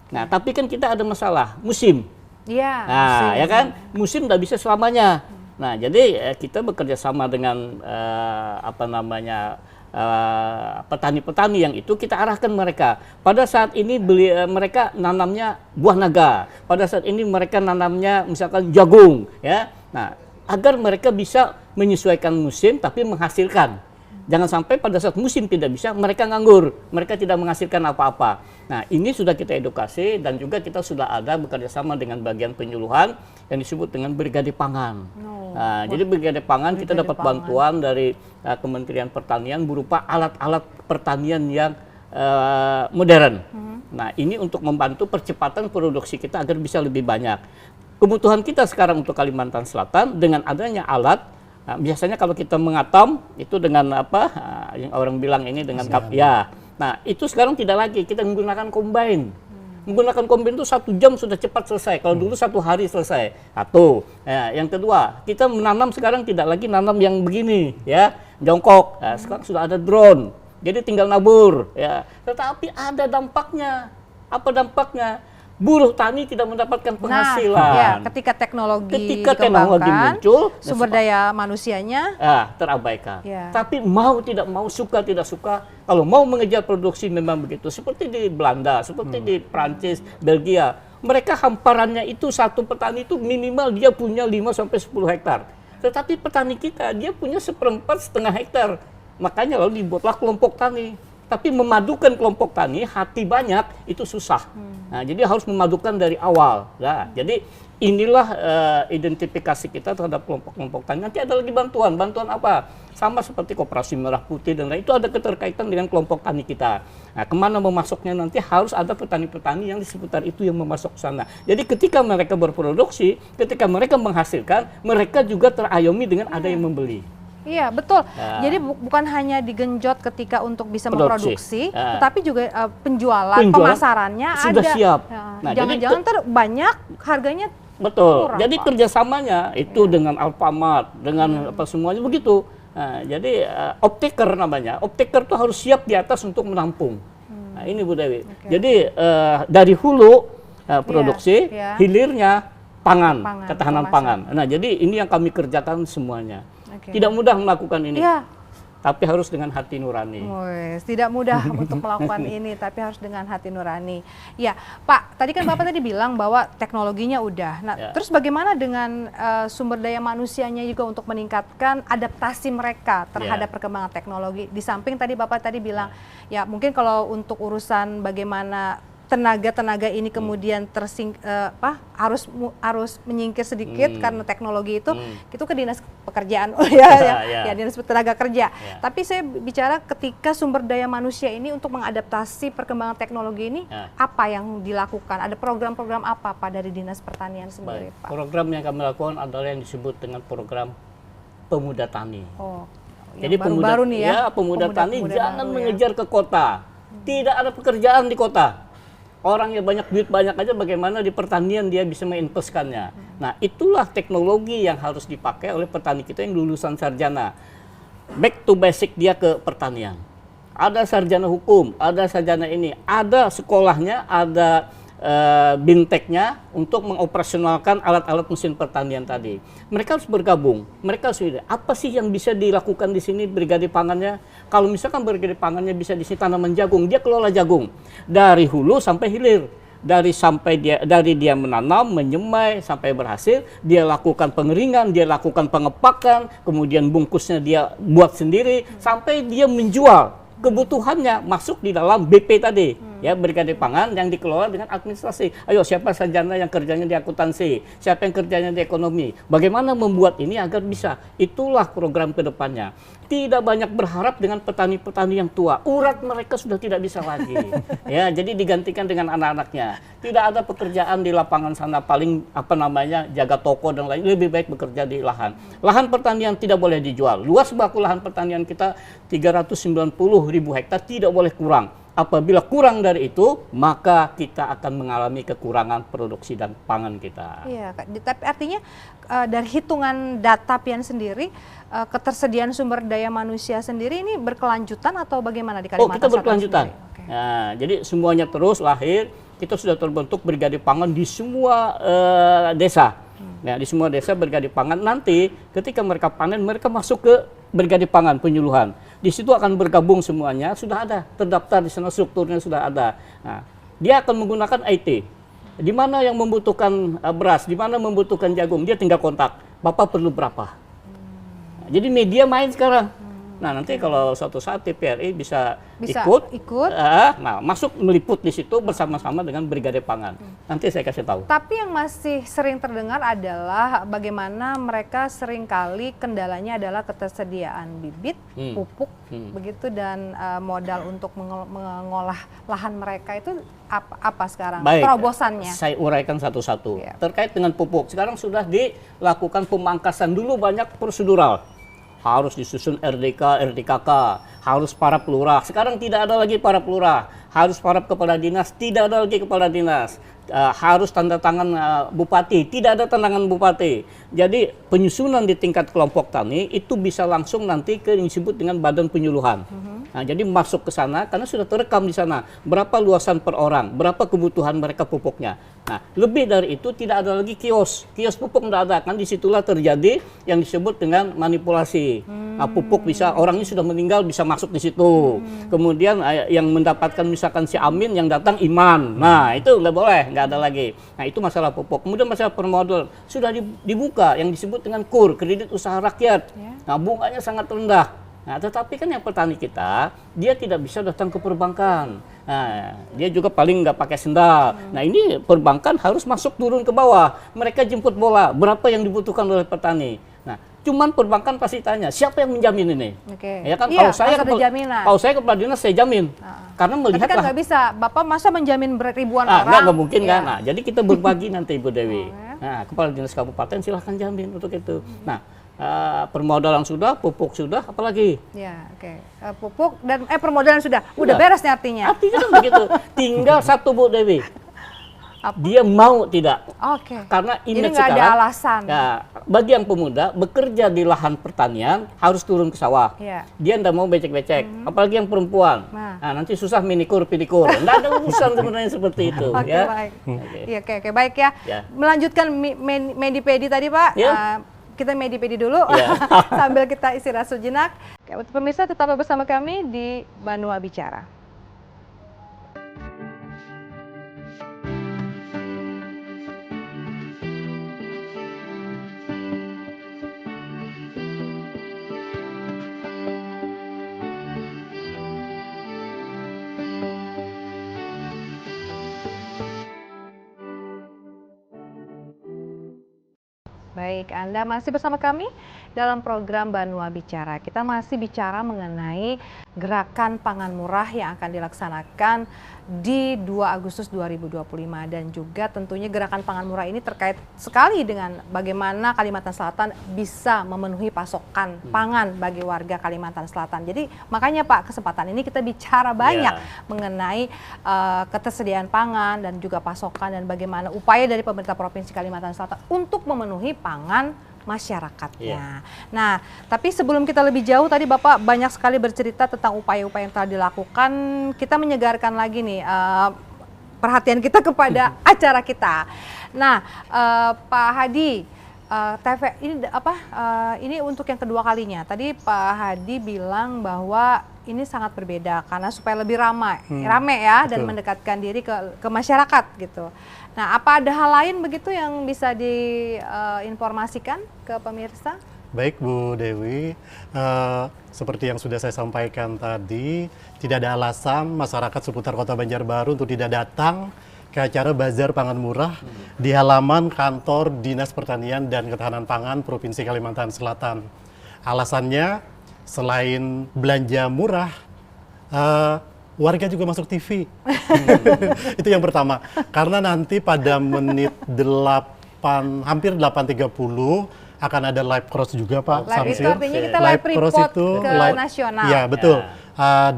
Nah tapi kan kita ada masalah musim. Nah ya kan musim nggak bisa selamanya. Nah jadi kita bekerja sama dengan petani-petani yang itu kita arahkan mereka. Pada saat ini mereka nanamnya buah naga. Pada saat ini mereka nanamnya misalkan jagung, ya. Nah, agar mereka bisa menyesuaikan musim tapi menghasilkan. Jangan sampai pada saat musim tidak bisa, mereka nganggur, mereka tidak menghasilkan apa-apa. Nah, ini sudah kita edukasi dan juga kita sudah ada bekerja sama dengan bagian penyuluhan yang disebut dengan Brigade Pangan. Nah, jadi Brigade Pangan kita dapat bantuan dari Kementerian Pertanian berupa alat-alat pertanian yang modern. Nah, ini untuk membantu percepatan produksi kita agar bisa lebih banyak. Kebutuhan kita sekarang untuk Kalimantan Selatan dengan adanya alat. Nah, biasanya kalau kita mengatam itu dengan yang orang bilang ini dengan ya. Nah itu sekarang tidak lagi, kita menggunakan combine. Menggunakan combine itu 1 jam sudah cepat selesai. Kalau dulu 1 hari selesai. Satu. Ya, yang kedua, kita menanam sekarang tidak lagi nanam yang begini, ya, jongkok. Nah, sekarang sudah ada drone. Jadi tinggal nabur. Ya. Tetapi ada dampaknya. Apa dampaknya? Buruh tani tidak mendapatkan penghasilan. Nah, ya, ketika teknologi muncul, sumber daya manusianya terabaikan. Ya. Tapi mau tidak mau, suka tidak suka, kalau mau mengejar produksi memang begitu. Seperti di Belanda, seperti di Prancis, Belgia, mereka hamparannya itu satu petani itu minimal dia punya 5 sampai 10 hektar. Tetapi petani kita dia punya 1/4 setengah hektar. Makanya lalu dibuatlah kelompok tani. Tapi memadukan kelompok tani hati banyak itu susah. Nah, jadi harus memadukan dari awal. Nah, jadi inilah identifikasi kita terhadap kelompok-kelompok tani. Nanti ada lagi bantuan apa? Sama seperti Koperasi Merah Putih dan lain itu ada keterkaitan dengan kelompok tani kita. Nah, kemana memasuknya nanti harus ada petani-petani yang di seputar itu yang memasuk ke sana. Jadi ketika mereka berproduksi, ketika mereka menghasilkan, mereka juga terayomi dengan ada yang membeli. Iya, betul. Jadi bukan hanya digenjot ketika untuk bisa memproduksi, tetapi juga penjualan, pemasarannya sudah ada. Siap. Nah, jangan-jangan banyak harganya. Betul. Kurang, jadi kerjasamanya itu dengan Alfamart, dengan apa semuanya begitu. Nah, jadi off-taker namanya. Off-taker itu harus siap di atas untuk menampung. Nah, ini Bu Dewi. Jadi dari hulu produksi, hilirnya pangan, ketahanan pangan. Nah, jadi ini yang kami kerjakan semuanya. Tidak mudah melakukan ini, tapi harus dengan hati nurani. Tidak mudah untuk melakukan ini, tapi harus dengan hati nurani. Ya, Pak, tadi kan Bapak tadi bilang bahwa teknologinya udah. Nah, terus bagaimana dengan sumber daya manusianya juga untuk meningkatkan adaptasi mereka terhadap perkembangan teknologi? Di samping tadi Bapak tadi bilang, ya mungkin kalau untuk urusan bagaimana tenaga ini kemudian harus menyingkir sedikit karena teknologi itu ke dinas pekerjaan dinas tenaga kerja. Tapi saya bicara ketika sumber daya manusia ini untuk mengadaptasi perkembangan teknologi ini apa yang dilakukan? Ada program-program apa Pak dari Dinas Pertanian sendiri, Pak? Program yang kami lakukan adalah yang disebut dengan program Pemuda Tani. Jadi pemuda tani jangan mengejar ke kota. Tidak ada pekerjaan di kota. Orang yang banyak duit banyak aja bagaimana di pertanian dia bisa menginvestkannya. Nah, itulah teknologi yang harus dipakai oleh petani kita yang lulusan sarjana. Back to basic dia ke pertanian. Ada sarjana hukum, ada sarjana ini, ada sekolahnya, ada binteknya untuk mengoperasionalkan alat-alat mesin pertanian tadi. Mereka harus bergabung. Mereka harus apa sih yang bisa dilakukan di sini brigade pangannya? Kalau misalkan brigade pangannya bisa di sini tanaman jagung, dia kelola jagung dari hulu sampai hilir. Dari dia menanam, menyemai sampai berhasil, dia lakukan pengeringan, dia lakukan pengepakan, kemudian bungkusnya dia buat sendiri sampai dia menjual. Kebutuhannya masuk di dalam BP tadi, ya brigade pangan yang dikelola dengan administrasi. Ayo siapa sarjana yang kerjanya di akuntansi, siapa yang kerjanya di ekonomi. Bagaimana membuat ini agar bisa? Itulah program kedepannya. Tidak banyak berharap dengan petani-petani yang tua. Urat mereka sudah tidak bisa lagi. Ya, jadi digantikan dengan anak-anaknya. Tidak ada pekerjaan di lapangan sana, paling jaga toko dan lain. Lebih baik bekerja di lahan. Lahan pertanian tidak boleh dijual. Luas baku lahan pertanian kita 390.000 hektar, tidak boleh kurang. Apabila kurang dari itu, maka kita akan mengalami kekurangan produksi dan pangan kita. Iya, tapi artinya dari hitungan data Pian sendiri, ketersediaan sumber daya manusia sendiri ini berkelanjutan atau bagaimana di Kalimantan? Kita berkelanjutan. Nah, jadi semuanya terus lahir. Kita sudah terbentuk brigade pangan di semua desa. Nah, di semua desa brigade pangan. Nanti ketika mereka panen, mereka masuk ke brigade pangan penyuluhan. Di situ akan bergabung semuanya, sudah ada terdaftar di sana, strukturnya sudah ada. Nah, dia akan menggunakan IT. Di mana yang membutuhkan beras, di mana membutuhkan jagung, dia tinggal kontak. Bapak perlu berapa? Nah, jadi media main sekarang. Nah, nanti kalau suatu saat TPRI bisa ikut, masuk meliput di situ bersama-sama dengan brigade pangan. Nanti saya kasih tahu. Tapi yang masih sering terdengar adalah bagaimana mereka seringkali kendalanya adalah ketersediaan bibit, pupuk, begitu, dan modal untuk mengolah lahan mereka itu apa sekarang? Baik, terobosannya? Saya uraikan satu-satu. Terkait dengan pupuk, sekarang sudah dilakukan pemangkasan. Dulu banyak prosedural. Harus disusun RDK, RDKK, harus para pelurah. Sekarang tidak ada lagi para pelurah, harus para kepala dinas, tidak ada lagi kepala dinas. Harus tanda tangan bupati, tidak ada tanda tangan bupati. Jadi penyusunan di tingkat kelompok tani itu bisa langsung nanti ke yang disebut dengan badan penyuluhan. Nah, jadi masuk ke sana karena sudah terekam di sana berapa luasan per orang, berapa kebutuhan mereka pupuknya. Nah, lebih dari itu tidak ada lagi kios pupuk tidak ada, kan disitulah terjadi yang disebut dengan manipulasi. Nah, pupuk bisa orangnya sudah meninggal bisa masuk di situ. Kemudian yang mendapatkan misalkan si Amin yang datang Iman. Nah, itu nggak boleh, nggak ada lagi. Nah, itu masalah pupuk. Kemudian masalah permodal sudah dibuka yang disebut dengan KUR, kredit usaha rakyat. Nah, bunganya sangat rendah. Nah, tetapi kan yang petani kita, dia tidak bisa datang ke perbankan. Nah, dia juga paling nggak pakai sendal. Nah, ini perbankan harus masuk turun ke bawah. Mereka jemput bola, berapa yang dibutuhkan oleh petani. Nah, cuman perbankan pasti tanya, siapa yang menjamin ini? Oke. Ya kan, Iya, kalau saya kepala dinas, saya jamin. Karena melihat tapi kan nggak bisa, Bapak masa menjamin ribuan orang? Nggak mungkin kan. Nah, jadi kita berbagi nanti Ibu Dewi. Nah, kepala dinas kabupaten silahkan jamin untuk itu. Nah, permodalan sudah, pupuk sudah, apalagi? Ya, oke. Pupuk dan permodalan sudah beres nih artinya. Artinya kan begitu. Tinggal satu Bu Dewi. Dia mau tidak? Oke. Karena ini nggak ada alasan. Ya, bagi yang pemuda bekerja di lahan pertanian harus turun ke sawah. Ya. Dia nggak mau becek-becek. Apalagi yang perempuan. Nah, nanti susah minikur, pedikur. Nggak ada urusan sebenarnya seperti itu. Oke, ya. baik. Iya, oke, baik ya. Melanjutkan Medipedi tadi, Pak. Ya. Kita Medipedi dulu sambil kita istirahat sejenak. Untuk pemirsa tetap bersama kami di Banua Bicara. Baik, Anda masih bersama kami dalam program Banua Bicara. Kita masih bicara mengenai gerakan pangan murah yang akan dilaksanakan di 2 Agustus 2025 dan juga tentunya gerakan pangan murah ini terkait sekali dengan bagaimana Kalimantan Selatan bisa memenuhi pasokan pangan bagi warga Kalimantan Selatan. Jadi makanya Pak, kesempatan ini kita bicara banyak mengenai ketersediaan pangan dan juga pasokan dan bagaimana upaya dari pemerintah Provinsi Kalimantan Selatan untuk memenuhi pangan masyarakatnya. Nah, tapi sebelum kita lebih jauh, tadi Bapak banyak sekali bercerita tentang upaya-upaya yang telah dilakukan. Kita menyegarkan lagi nih perhatian kita kepada acara kita. Nah, Pak Hadi, ini untuk yang kedua kalinya. Tadi Pak Hadi bilang bahwa ini sangat berbeda karena supaya lebih rame ya, dan mendekatkan diri ke masyarakat gitu. Nah, apa ada hal lain begitu yang bisa diinformasikan ke pemirsa? Baik Bu Dewi, seperti yang sudah saya sampaikan tadi, tidak ada alasan masyarakat seputar Kota Banjarbaru untuk tidak datang ke acara Bazar Pangan Murah di halaman kantor Dinas Pertanian dan Ketahanan Pangan Provinsi Kalimantan Selatan. Alasannya, selain belanja murah, warga juga masuk TV. Itu yang pertama. Karena nanti pada menit hampir 8.30 akan ada live cross juga Pak Samsir. Itu artinya kita live cross itu ke nasional. Ya betul.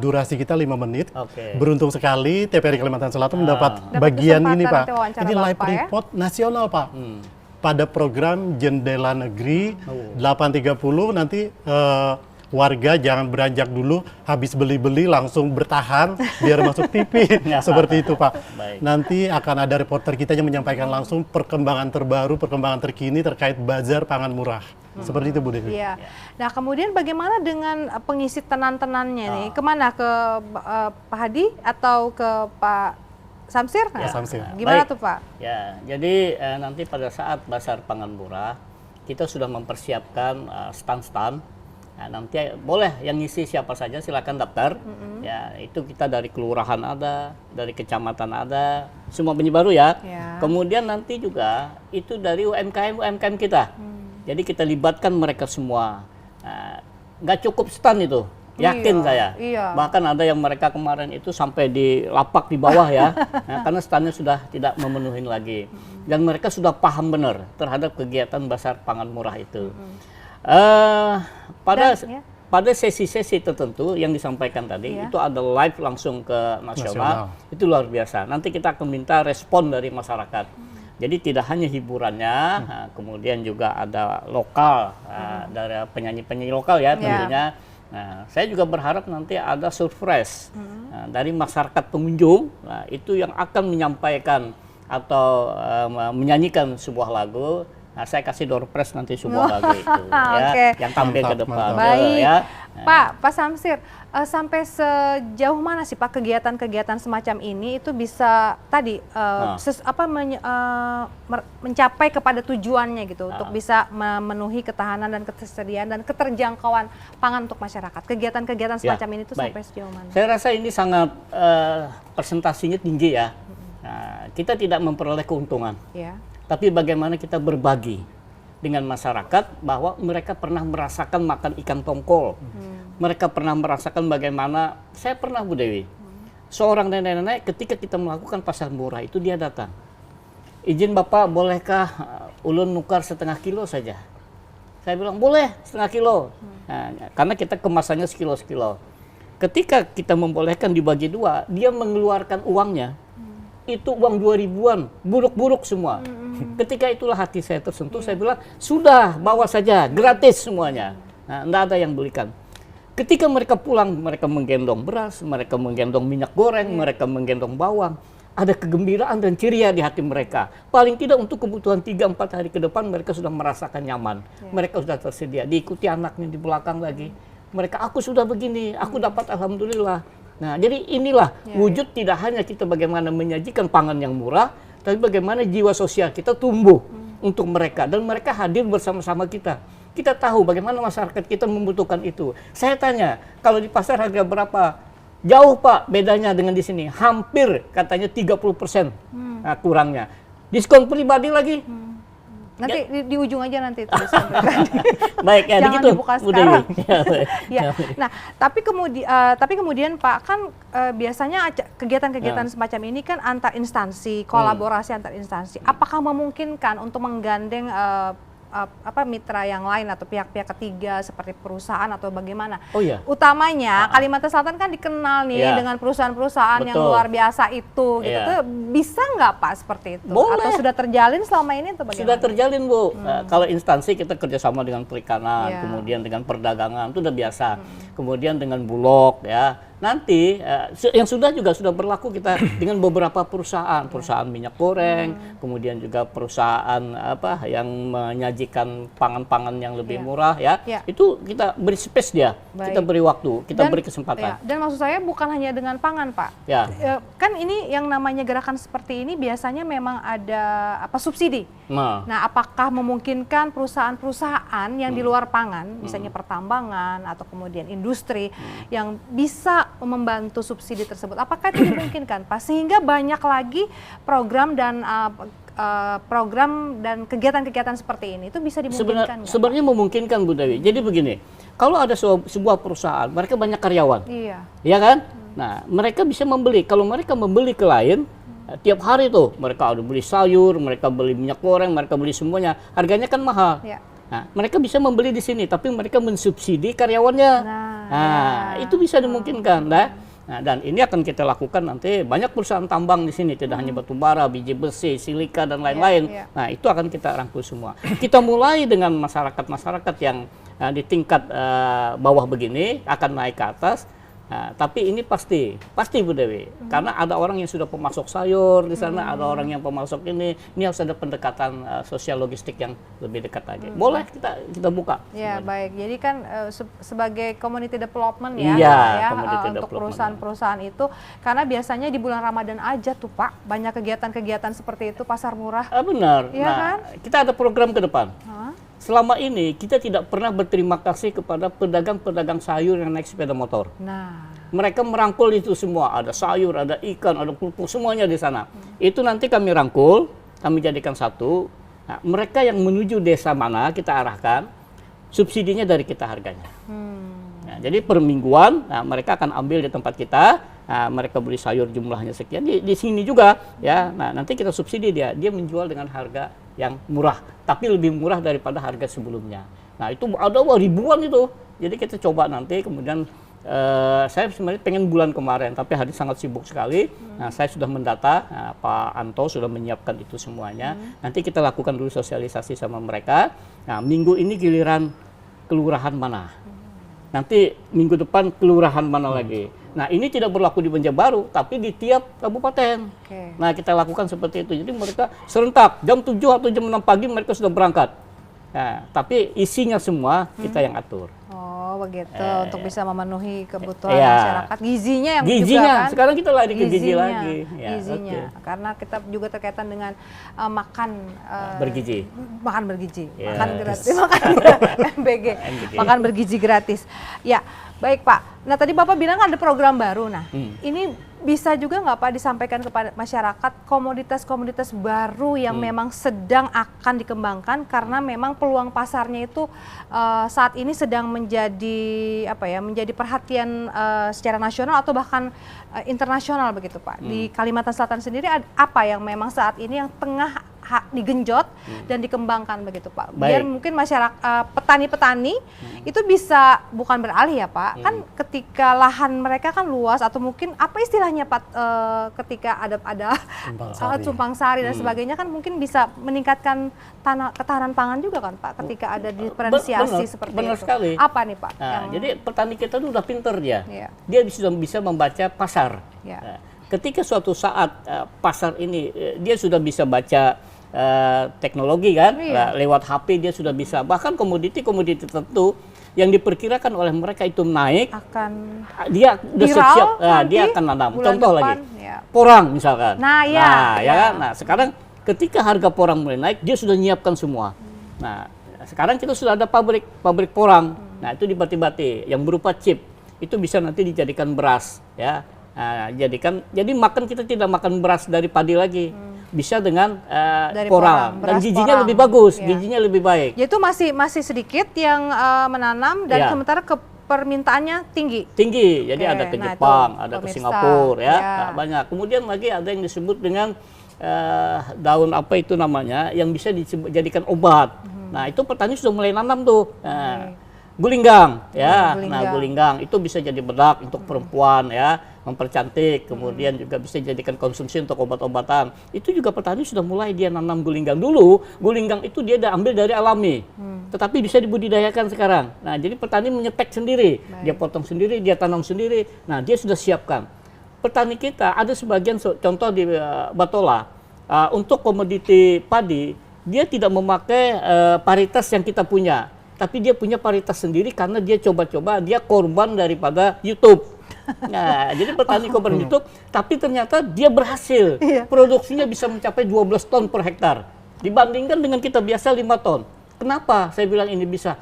Durasi kita 5 menit. Beruntung sekali TPRI Kalimantan Selatan mendapat bagian ini Pak. Ini live report nasional Pak. Pada program Jendela Negeri 8.30 nanti warga jangan beranjak dulu, habis beli-beli langsung bertahan biar masuk TV. Seperti itu Pak. Baik. Nanti akan ada reporter kita yang menyampaikan langsung perkembangan terbaru, perkembangan terkini terkait Bazar Pangan Murah. Seperti itu Bu Devi. Iya. Nah, kemudian bagaimana dengan pengisi tenan-tenannya nih? Kemana, ke Pak Hadi atau ke Pak Samsir? Ya, Samsir. Gimana tuh Pak? Ya, jadi nanti pada saat Bazar Pangan Murah kita sudah mempersiapkan stand-stand. Nah, nanti boleh yang ngisi siapa saja silakan daftar. Ya, itu kita dari kelurahan ada, dari kecamatan ada, semua Banjarbaru ya. Kemudian nanti juga itu dari UMKM kita. Jadi kita libatkan mereka semua. Nggak cukup stand itu, yakin saya. Bahkan ada yang mereka kemarin itu sampai di lapak di bawah ya, karena standnya sudah tidak memenuhi lagi. Dan mereka sudah paham benar terhadap kegiatan Bazar Pangan Murah itu. Pada sesi-sesi tertentu yang disampaikan tadi itu ada live langsung ke nasional. Itu luar biasa. Nanti kita akan minta respon dari masyarakat. Jadi tidak hanya hiburannya, kemudian juga ada lokal dari penyanyi-penyanyi lokal ya tentunya. Nah, saya juga berharap nanti ada surprise dari masyarakat pengunjung. Nah, itu yang akan menyampaikan atau menyanyikan sebuah lagu. Nah, saya kasih door prize nanti semua lagi itu ya, Oke. yang tampil ke depan. Baik, Ya. Pak Samsir, sampai sejauh mana sih Pak kegiatan-kegiatan semacam ini itu bisa tadi mencapai kepada tujuannya gitu untuk bisa memenuhi ketahanan dan ketersediaan dan keterjangkauan pangan untuk masyarakat. Kegiatan-kegiatan semacam ini itu sampai sejauh mana? Saya rasa ini sangat presentasinya tinggi ya. Nah, kita tidak memperoleh keuntungan, tapi bagaimana kita berbagi dengan masyarakat bahwa mereka pernah merasakan makan ikan tongkol. Mereka pernah merasakan bagaimana, saya pernah Bu Dewi, seorang nenek-nenek ketika kita melakukan pasar murah itu dia datang. Izin Bapak, bolehkah ulun nukar 1/2 kilo saja? Saya bilang boleh 1/2 kilo. Nah, karena kita kemasannya sekilo-sekilo. Ketika kita membolehkan dibagi 2, dia mengeluarkan uangnya. Itu uang 2000-an, buruk-buruk semua. Ketika itulah hati saya tersentuh, saya bilang, sudah, bawa saja, gratis semuanya. Nah, enggak ada yang belikan. Ketika mereka pulang, mereka menggendong beras, mereka menggendong minyak goreng, mereka menggendong bawang. Ada kegembiraan dan ceria di hati mereka. Paling tidak untuk kebutuhan 3-4 hari ke depan, mereka sudah merasakan nyaman. Mereka sudah tersedia, diikuti anaknya di belakang lagi. Mereka, aku sudah begini, aku dapat alhamdulillah. Nah, jadi inilah wujud tidak hanya kita bagaimana menyajikan pangan yang murah, tapi bagaimana jiwa sosial kita tumbuh untuk mereka. Dan mereka hadir bersama-sama kita. Kita tahu bagaimana masyarakat kita membutuhkan itu. Saya tanya, kalau di pasar harga berapa? Jauh Pak bedanya dengan di sini. Hampir katanya 30% kurangnya. Diskon pribadi lagi. Nanti di ujung aja nanti itu diskon pribadi. Baik ya, jangan gitu, dibuka sekarang. Ya, nah, tapi kemudian Pak kan biasanya kegiatan-kegiatan semacam ini kan antar instansi, kolaborasi antar instansi. Apakah memungkinkan untuk menggandeng mitra yang lain atau pihak-pihak ketiga seperti perusahaan atau bagaimana? Oh iya. Utamanya Kalimantan Selatan kan dikenal nih dengan perusahaan-perusahaan yang luar biasa itu, gitu. Tuh, bisa nggak Pak seperti itu? Boleh. Atau sudah terjalin selama ini atau bagaimana? Sudah terjalin Bu. Kalau instansi kita kerjasama dengan perikanan, kemudian dengan perdagangan itu udah biasa. Kemudian dengan Bulog ya. Nanti yang sudah berlaku kita dengan beberapa perusahaan minyak goreng, kemudian juga perusahaan yang menyajikan pangan-pangan yang lebih murah ya. Itu kita beri space dia, kita beri waktu, kita beri kesempatan. Dan maksud saya bukan hanya dengan pangan Pak. Kan ini yang namanya gerakan seperti ini biasanya memang ada subsidi. Nah, apakah memungkinkan perusahaan-perusahaan yang di luar pangan, misalnya pertambangan atau kemudian industri yang bisa membantu subsidi tersebut, apakah itu dimungkinkan Pak? Sehingga banyak lagi program dan kegiatan-kegiatan seperti ini itu bisa dimungkinkan. Sebenarnya memungkinkan Bu Dewi. Jadi begini, kalau ada sebuah perusahaan, mereka banyak karyawan, iya kan? Nah, mereka bisa membeli. Kalau mereka membeli ke lain, tiap hari tuh mereka ada beli sayur, mereka beli minyak goreng, mereka beli semuanya, harganya kan mahal. Nah, mereka bisa membeli di sini, tapi mereka mensubsidi karyawannya. Itu bisa dimungkinkan, Nah, dan ini akan kita lakukan nanti. Banyak perusahaan tambang di sini, tidak hanya batu bara, biji besi, silika dan lain-lain. Nah, itu akan kita rangkul semua. Kita mulai dengan masyarakat yang di tingkat bawah begini akan naik ke atas. Nah, tapi ini pasti Bu Dewi, karena ada orang yang sudah pemasok sayur di sana, ada orang yang pemasok ini harus ada pendekatan sosial logistik yang lebih dekat lagi. Boleh kita buka. Ya baik, jadi kan sebagai community development untuk perusahaan-perusahaan itu, karena biasanya di bulan Ramadan aja tuh Pak, banyak kegiatan-kegiatan seperti itu, pasar murah. Benar. Ya, kan? Kita ada program ke depan. Selama ini kita tidak pernah berterima kasih kepada pedagang-pedagang sayur yang naik sepeda motor. Mereka merangkul itu semua, ada sayur, ada ikan, ada pupuk, semuanya di sana. Itu nanti kami rangkul, kami jadikan satu. Nah, mereka yang menuju desa mana kita arahkan, subsidinya dari kita harganya. Nah, jadi per mingguan, mereka akan ambil di tempat kita. Mereka beli sayur jumlahnya sekian di sini juga ya. Nah, nanti kita subsidi dia menjual dengan harga yang murah, tapi lebih murah daripada harga sebelumnya. Nah, itu ada ribuan itu. Jadi kita coba nanti, kemudian saya sebenarnya pengen bulan kemarin, tapi hari sangat sibuk sekali. Nah, saya sudah mendata, Pak Anto sudah menyiapkan itu semuanya. Nanti kita lakukan dulu sosialisasi sama mereka. Nah, minggu ini giliran kelurahan mana. Nanti minggu depan kelurahan mana lagi. Nah, ini tidak berlaku di Banjarbaru, tapi di tiap kabupaten. Oke. Nah, kita lakukan seperti itu. Jadi mereka serentak jam 7 atau jam 6 pagi mereka sudah berangkat. Nah, tapi isinya semua kita yang atur. Oh, begitu. Untuk bisa memenuhi kebutuhan Iya. masyarakat. Gizinya yang juga Gizinya, kan. sekarang kita lari ke gizi Gizinya, lagi. Ya, gizinya. oke. Karena kita juga terkaitan dengan makan Bergizi. Makan bergizi. Yes. Makan gratis. Makan MBG. Makan bergizi gratis. Ya, baik Pak. Nah, tadi Bapak bilang ada program baru. Nah, ini bisa juga nggak Pak disampaikan kepada masyarakat komoditas-komoditas baru yang memang sedang akan dikembangkan karena memang peluang pasarnya itu saat ini sedang menjadi menjadi perhatian secara nasional atau bahkan internasional begitu Pak. Di Kalimantan Selatan sendiri apa yang memang saat ini yang tengah digenjot dan dikembangkan begitu Pak. Biar mungkin masyarakat petani-petani itu bisa bukan beralih ya Pak. Kan ketika lahan mereka kan luas atau mungkin apa istilahnya Pak ketika ada tumpang sari dan sebagainya kan mungkin bisa meningkatkan ketahanan pangan juga kan Pak ketika ada diferensiasi seperti benar itu. Sekali. Apa nih Pak? Nah, jadi petani kita itu udah pinter dia. Iya. Dia sudah bisa membaca pasar. Ya. Nah, ketika suatu saat pasar ini dia sudah bisa baca teknologi kan, lewat HP dia sudah bisa, bahkan komoditi-komoditi tertentu yang diperkirakan oleh mereka itu naik, Akan dia udah siap, dia akan nanam. Contoh depan, lagi, ya. porang misalkan. Nah, ya. Kan? Nah, sekarang ketika harga porang mulai naik, dia sudah menyiapkan semua. Nah, sekarang kita sudah ada pabrik porang. Nah, itu di Bati-Bati yang berupa chip. Itu bisa nanti dijadikan beras, ya. Nah, jadi makan kita tidak makan beras dari padi lagi. Bisa dengan porang dan gizinya lebih bagus, gizinya lebih baik. Yaitu masih sedikit yang menanam dan sementara permintaannya tinggi. Tinggi, jadi ada ke Jepang, ada ke Singapura, Nah, banyak. Kemudian lagi ada yang disebut dengan daun apa itu namanya, yang bisa dijadikan obat. Nah, itu petani sudah mulai nanam tuh. Gulinggang, ya. Nah, gulinggang itu bisa jadi bedak untuk perempuan, ya, mempercantik. Kemudian juga bisa dijadikan konsumsi untuk obat-obatan. Itu juga petani sudah mulai dia nanam gulinggang dulu. Gulinggang itu dia udah ambil dari alami, tetapi bisa dibudidayakan sekarang. Nah, jadi petani menyetek sendiri, dia potong sendiri, dia tanam sendiri. Nah, dia sudah siapkan. Petani kita ada sebagian contoh di Batola untuk komoditi padi, dia tidak memakai paritas yang kita punya. Tapi dia punya paritas sendiri karena dia coba-coba, dia korban daripada YouTube. Nah, jadi petani korban YouTube, tapi ternyata dia berhasil. Produksinya bisa mencapai 12 ton per hektar. Dibandingkan dengan kita biasa 5 ton. Kenapa saya bilang ini bisa?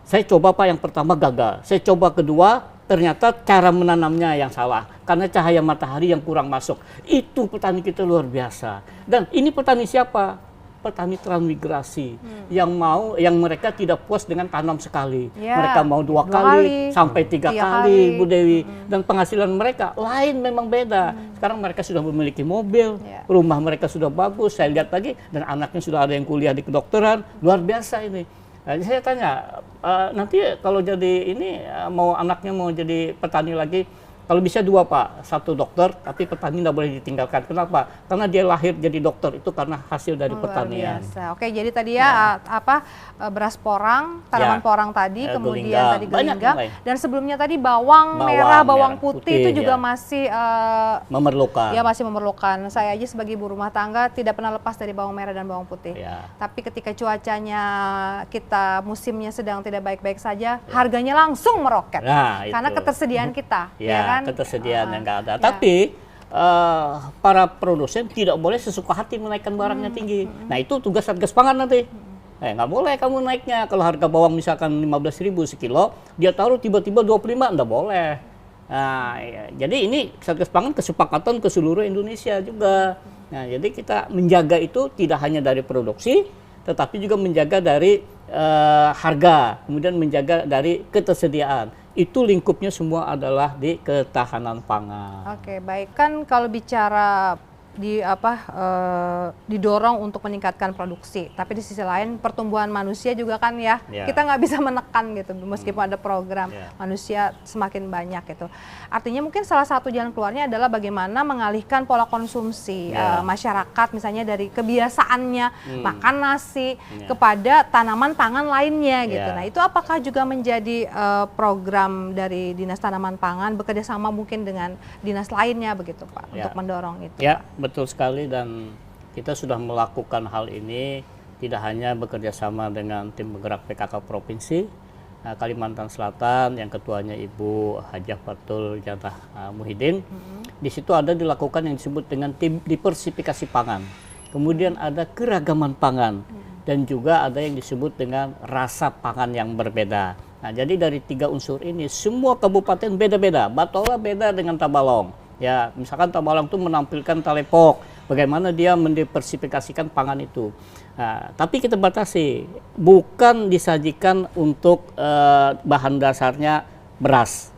Saya coba Pak yang pertama gagal. Saya coba kedua, ternyata cara menanamnya yang salah. Karena cahaya matahari yang kurang masuk. Itu petani kita luar biasa. Dan ini petani siapa? Petani transmigrasi yang mereka tidak puas dengan tanam sekali, mereka mau dua kali sampai tiga kali, Bu Dewi, dan penghasilan mereka lain memang beda. Sekarang mereka sudah memiliki mobil, rumah mereka sudah bagus, saya lihat lagi, dan anaknya sudah ada yang kuliah di kedokteran, luar biasa ini. Nah, saya tanya, nanti kalau jadi ini anaknya mau jadi petani lagi. Kalau bisa 2 Pak, 1 dokter, tapi petani tidak boleh ditinggalkan. Kenapa? Karena dia lahir jadi dokter, itu karena hasil dari pertanian. Biasa. Oke, jadi tadi beras porang, tanaman porang tadi, kemudian tadi gelinggang, dan sebelumnya tadi bawang merah, bawang putih itu juga masih memerlukan. Ya, masih memerlukan. Saya aja sebagai ibu rumah tangga tidak pernah lepas dari bawang merah dan bawang putih. Tapi ketika cuacanya musimnya sedang tidak baik-baik saja, harganya langsung meroket. Karena ketersediaan kita, ya kan? Ketersediaan yang nggak ada. Tapi para produsen tidak boleh sesuka hati menaikkan barangnya tinggi. Nah, itu tugas Satgas Pangan nanti. Nggak boleh kamu naiknya. Kalau harga bawang misalkan 15.000 sekilo, dia taruh tiba-tiba 25, nggak boleh. Nah, jadi ini Satgas Pangan kesepakatan ke seluruh Indonesia juga. Nah, jadi kita menjaga itu tidak hanya dari produksi, tetapi juga menjaga dari harga, kemudian menjaga dari ketersediaan. Itu lingkupnya semua adalah di ketahanan pangan. Oke, baik. Kan kalau bicara didorong untuk meningkatkan produksi. Tapi di sisi lain pertumbuhan manusia juga kan ya, kita nggak bisa menekan gitu meskipun ada program manusia semakin banyak gitu. Artinya mungkin salah satu jalan keluarnya adalah bagaimana mengalihkan pola konsumsi masyarakat, misalnya dari kebiasaannya makan nasi kepada tanaman pangan lainnya gitu. Nah itu apakah juga menjadi program dari Dinas Tanaman Pangan bekerja sama mungkin dengan dinas lainnya begitu Pak untuk mendorong itu? Ya, betul sekali, dan kita sudah melakukan hal ini tidak hanya bekerja sama dengan tim bergerak PKK Provinsi Kalimantan Selatan yang ketuanya Ibu Hajah Fatul Jatah Muhyiddin. Di situ ada dilakukan yang disebut dengan tim diversifikasi pangan. Kemudian ada keragaman pangan dan juga ada yang disebut dengan rasa pangan yang berbeda. Nah, jadi dari 3 unsur ini semua kabupaten beda-beda. Batola beda dengan Tabalong. Ya, misalkan Tabalong itu menampilkan talepok, bagaimana dia mendiversifikasikan pangan itu. Nah, tapi kita batasi, bukan disajikan untuk bahan dasarnya beras,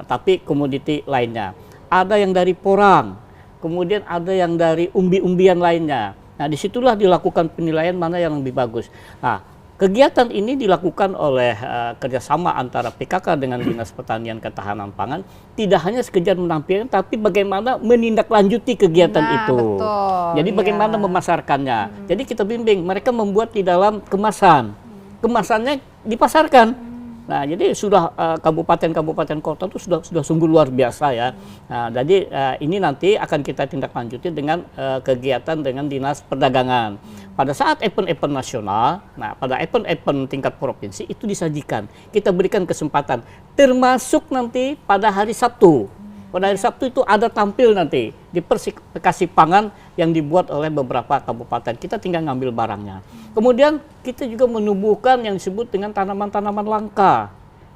tapi komoditi lainnya. Ada yang dari porang, kemudian ada yang dari umbi-umbian lainnya. Nah, disitulah dilakukan penilaian mana yang lebih bagus. Nah, kegiatan ini dilakukan oleh kerjasama antara PKK dengan Dinas Pertanian Ketahanan Pangan, tidak hanya sekedar menampilkan, tapi bagaimana menindaklanjuti kegiatan itu. Betul, jadi bagaimana memasarkannya. Jadi kita bimbing, mereka membuat di dalam kemasan. Kemasannya dipasarkan. Nah, jadi sudah kabupaten-kabupaten kota itu sudah sungguh luar biasa ya. Nah, jadi ini nanti akan kita tindak lanjuti dengan kegiatan dengan Dinas Perdagangan. Pada saat event-event nasional, nah pada event-event tingkat provinsi itu disajikan. Kita berikan kesempatan, termasuk nanti pada hari Sabtu. Pada hari Sabtu itu ada tampil nanti diversifikasi pangan yang dibuat oleh beberapa kabupaten. Kita tinggal ngambil barangnya. Kemudian kita juga menumbuhkan yang disebut dengan tanaman-tanaman langka.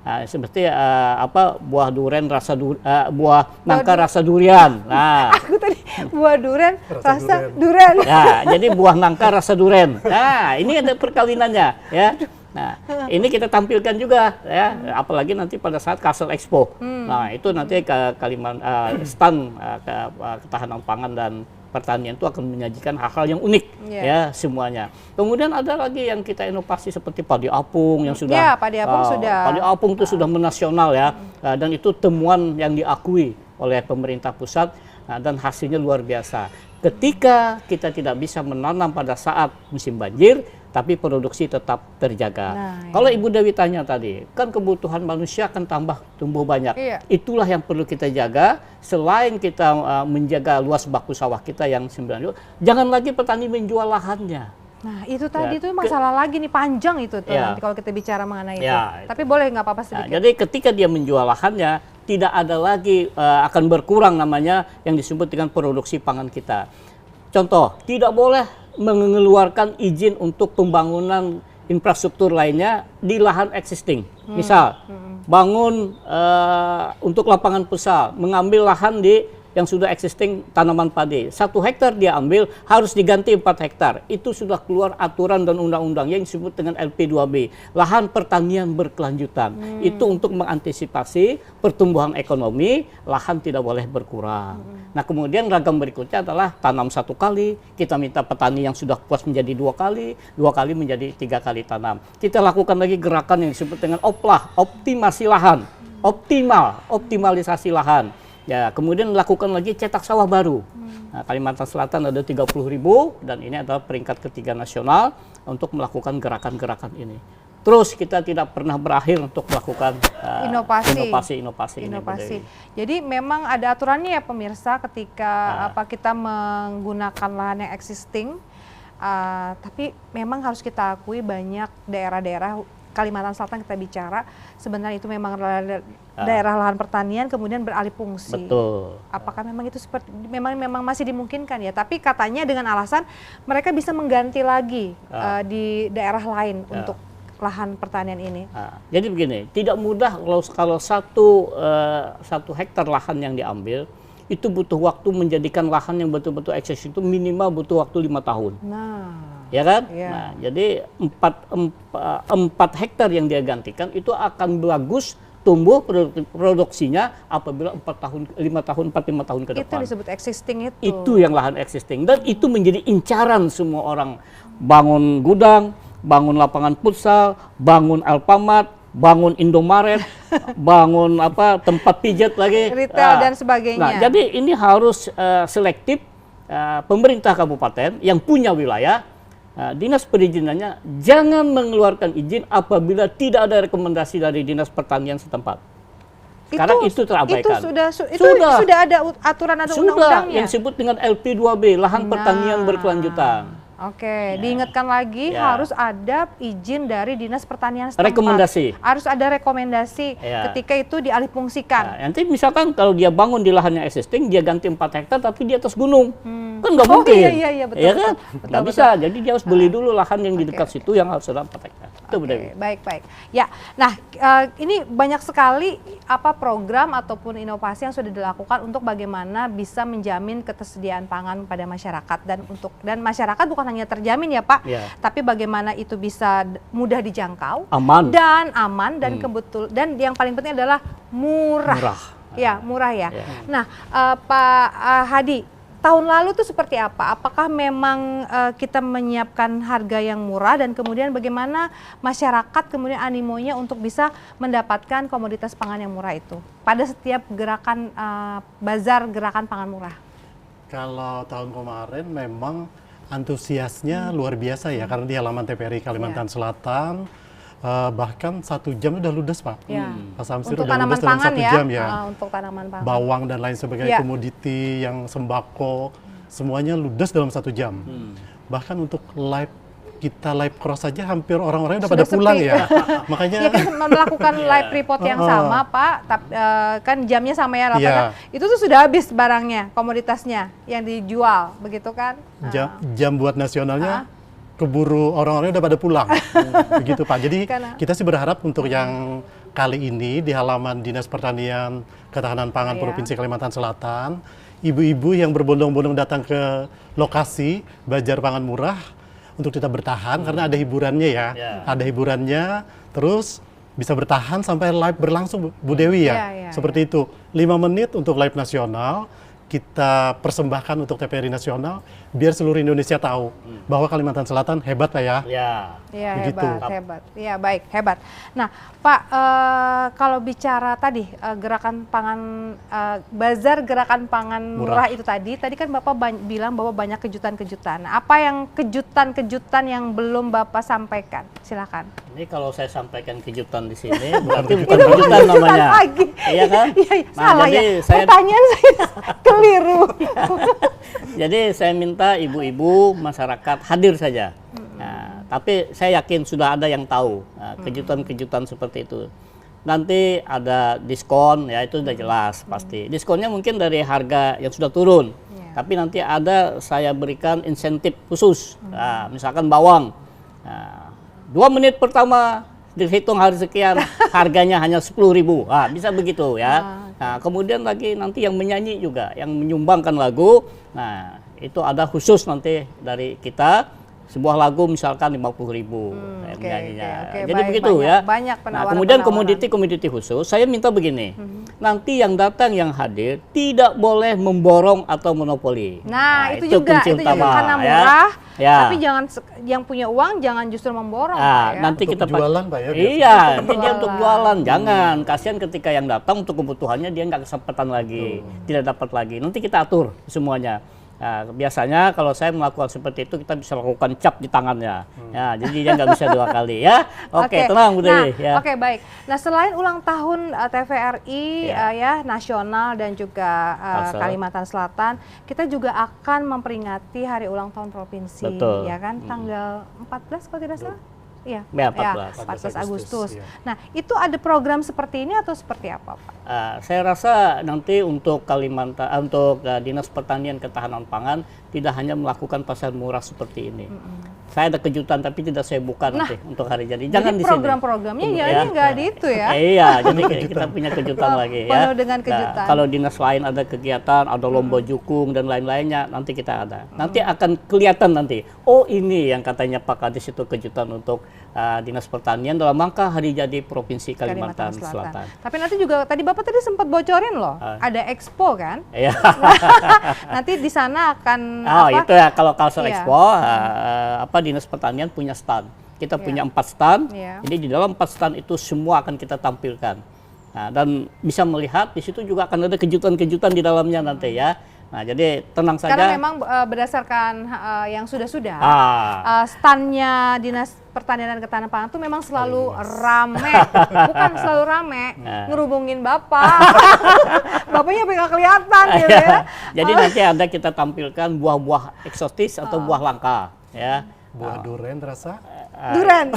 Nah, seperti buah duren buah nangka rasa durian. Nah, aku tadi buah duren rasa duren. Ya, jadi buah nangka rasa duren. Nah, ini ada perkawinannya ya. Nah, ini kita tampilkan juga ya, apalagi nanti pada saat Kasel Expo. Nah, itu nanti ke Kalimantan stand ketahanan pangan dan pertanian itu akan menyajikan hal-hal yang unik ya semuanya. Kemudian ada lagi yang kita inovasi seperti padi apung yang sudah padi apung padi apung itu sudah menasional ya, dan itu temuan yang diakui oleh pemerintah pusat dan hasilnya luar biasa. Ketika kita tidak bisa menanam pada saat musim banjir, tapi produksi tetap terjaga. Kalau Ibu Dewi tanya tadi, kan kebutuhan manusia akan tumbuh banyak. Itulah yang perlu kita jaga. Selain kita menjaga luas baku sawah kita yang 9, jangan lagi petani menjual lahannya. Nah, itu tadi itu masalah lagi nih, panjang itu tuh nanti kalau kita bicara mengenai itu. Tapi boleh nggak apa-apa sedikit. Jadi ketika dia menjual lahannya, tidak ada lagi akan berkurang namanya yang disebut dengan produksi pangan kita. Contoh, tidak boleh mengeluarkan izin untuk pembangunan infrastruktur lainnya di lahan existing. Misal, bangun untuk lapangan futsal, mengambil lahan di yang sudah existing tanaman padi. 1 hektar dia ambil, harus diganti 4 hektar. Itu sudah keluar aturan dan undang-undang yang disebut dengan LP2B. Lahan pertanian berkelanjutan. Itu untuk mengantisipasi pertumbuhan ekonomi, lahan tidak boleh berkurang. Nah, kemudian ragam berikutnya adalah tanam 1 kali, kita minta petani yang sudah puas menjadi 2 kali, 2 kali menjadi 3 kali tanam. Kita lakukan lagi gerakan yang disebut dengan OPLAH, optimasi lahan, optimalisasi lahan. Ya, kemudian lakukan lagi cetak sawah baru. Nah, Kalimantan Selatan ada 30.000 dan ini adalah peringkat ketiga nasional untuk melakukan gerakan-gerakan ini. Terus kita tidak pernah berakhir untuk melakukan inovasi. Jadi memang ada aturannya ya pemirsa ketika kita menggunakan lahan yang existing. Tapi memang harus kita akui banyak daerah-daerah Kalimantan Selatan kita bicara sebenarnya itu memang daerah lahan pertanian kemudian beralih fungsi. Betul. Apakah memang itu seperti memang masih dimungkinkan ya? Tapi katanya dengan alasan mereka bisa mengganti lagi di daerah lain untuk lahan pertanian ini. Jadi begini, tidak mudah kalau satu hektar lahan yang diambil itu butuh waktu menjadikan lahan yang betul-betul eksis itu minimal butuh waktu 5 tahun. Ya kan? Nah, jadi 4 hektar yang dia gantikan itu akan bagus tumbuh produksinya apabila 5 tahun ke depan. Itu disebut existing itu. Itu yang lahan existing, dan itu menjadi incaran semua orang. Bangun gudang, bangun lapangan futsal, bangun Alfamart, bangun Indomaret, bangun tempat pijat lagi, retail dan sebagainya. Nah, jadi ini harus selektif. Pemerintah kabupaten yang punya wilayah, dinas perizinannya jangan mengeluarkan izin apabila tidak ada rekomendasi dari dinas pertanian setempat. Sekarang itu terabaikan. Itu sudah ada aturan atau undang-undangnya. Yang disebut dengan LP2B, lahan pertanian berkelanjutan. Oke, diingatkan lagi harus ada izin dari dinas pertanian setempat. Rekomendasi. Harus ada rekomendasi ketika itu dialihfungsikan. Nanti misalkan kalau dia bangun di lahannya existing, dia ganti 4 hektar tapi di atas gunung. Kan nggak mungkin. Iya, betul. Ya kan? Nggak bisa, jadi dia harus beli dulu lahan yang di dekat situ yang harus ada 4 hektar. Itu baik. Ya, nah ini banyak sekali program ataupun inovasi yang sudah dilakukan untuk bagaimana bisa menjamin ketersediaan pangan pada masyarakat, dan masyarakat bukan hanya terjamin ya Pak, tapi bagaimana itu bisa mudah dijangkau, aman dan dan yang paling penting adalah murah. Ya, murah ya. Nah, Pak Hadi, tahun lalu tuh seperti apa? Apakah memang kita menyiapkan harga yang murah, dan kemudian bagaimana masyarakat kemudian animonya untuk bisa mendapatkan komoditas pangan yang murah itu pada setiap gerakan bazar gerakan pangan murah? Kalau tahun kemarin memang antusiasnya luar biasa ya, karena di halaman TPRI Kalimantan Selatan bahkan 1 jam udah ludes Pak. Pak Samsir udah ludes dalam 1 jam ya. Untuk tanaman pangan, bawang dan lain sebagainya, komoditi yang sembako, semuanya ludes dalam 1 jam. Bahkan untuk kita live cross saja hampir orang-orangnya udah pada pulang ya. Makanya kan melakukan live report yang sama Pak, kan jamnya sama ya rata-rata. Itu tuh sudah habis barangnya, komoditasnya yang dijual, begitu kan? Jam buat nasionalnya keburu orang-orangnya udah pada pulang. Begitu Pak. Jadi kita sih berharap untuk yang kali ini di halaman Dinas Pertanian Ketahanan Pangan Provinsi Kalimantan Selatan, ibu-ibu yang berbondong-bondong datang ke lokasi Bazar Pangan Murah untuk kita bertahan, karena ada hiburannya ya. Ada hiburannya, terus bisa bertahan sampai live berlangsung Bu Dewi ya. Seperti itu. 5 menit untuk live nasional, kita persembahkan untuk TPRI nasional, biar seluruh Indonesia tahu bahwa Kalimantan Selatan hebat Pak ya. Begitu. Hebat. Iya, baik, hebat. Nah, Pak, kalau bicara tadi gerakan pangan bazar gerakan pangan murah itu tadi kan Bapak bilang bahwa banyak kejutan-kejutan. Apa yang kejutan-kejutan yang belum Bapak sampaikan? Silakan. Ini kalau saya sampaikan kejutan di sini berarti bukan kejutan namanya. Iya kan? Salah ya. Pertanyaan saya keliru. Jadi saya minta ibu-ibu masyarakat hadir saja. Tapi saya yakin sudah ada yang tahu kejutan-kejutan seperti itu. Nanti ada diskon, ya itu sudah jelas pasti. Diskonnya mungkin dari harga yang sudah turun, tapi nanti ada saya berikan insentif khusus. Misalkan bawang, 2 menit pertama dihitung hari sekian, harganya hanya 10.000. Bisa begitu ya. Nah, kemudian lagi nanti yang menyanyi juga, yang menyumbangkan lagu. Nah, itu ada khusus nanti dari kita. Sebuah lagu misalkan 50.000 nyanyinya. Jadi begitu ya. Nah, kemudian komoditi khusus, saya minta begini. Nanti yang datang, yang hadir tidak boleh memborong atau monopoli. Nah, itu juga karena murah. Tapi jangan yang punya uang jangan justru memborong. Nanti untuk kita jualan Pak ya. Iya, nanti dia untuk jualan. Jangan, kasihan ketika yang datang untuk kebutuhannya dia nggak kesempatan lagi, tidak dapat lagi. Nanti kita atur semuanya. Nah, biasanya kalau saya melakukan seperti itu, kita bisa lakukan cap di tangannya. Ya, jadi dia nggak bisa 2 kali ya. Oke, tenang Bu Dewi. Oke, baik. Nah, selain ulang tahun TVRI nasional dan juga Kalimantan Selatan, kita juga akan memperingati hari ulang tahun provinsi. Betul. Ya kan, tanggal 14 kalau tidak salah. Iya, 14 Agustus. Nah, itu ada program seperti ini atau seperti apa, Pak? Saya rasa nanti untuk Dinas Pertanian Ketahanan Pangan tidak hanya melakukan pasar murah seperti ini, saya ada kejutan tapi tidak saya buka nanti untuk hari jadi. Jangan Jadi di sini. program-programnya ya ini nggak di itu ya. Iya, jadi kita punya kejutan lagi ya. Penuh dengan kejutan. Nah, kalau dinas lain ada kegiatan, ada lomba jukung dan lain-lainnya, nanti kita ada. Nanti akan kelihatan nanti. Oh ini yang katanya Pak Kadis itu kejutan untuk Dinas Pertanian dalam rangka hari jadi Provinsi Kalimantan Selatan. Tapi nanti juga tadi Bapak sempat bocorin loh, ada expo kan? Iya. Nanti di sana akan Itu ya kalau Kalsel Iya. Expo Dinas Pertanian punya stand. Kita punya 4 stand. Iya. Jadi di dalam 4 stand itu semua akan kita tampilkan. Nah, dan bisa melihat di situ juga akan ada kejutan-kejutan di dalamnya nanti ya. Nah, jadi tenang saja. Karena memang berdasarkan yang sudah-sudah, standnya Dinas Pertanian dan Ketahanan Pangan itu memang selalu rame, bukan selalu rame, ngerubungin Bapak. Bapaknya sampai nggak kelihatan gitu ya. Jadi nanti ada kita tampilkan buah-buah eksotis atau buah langka ya. Buah durian rasa? Duren.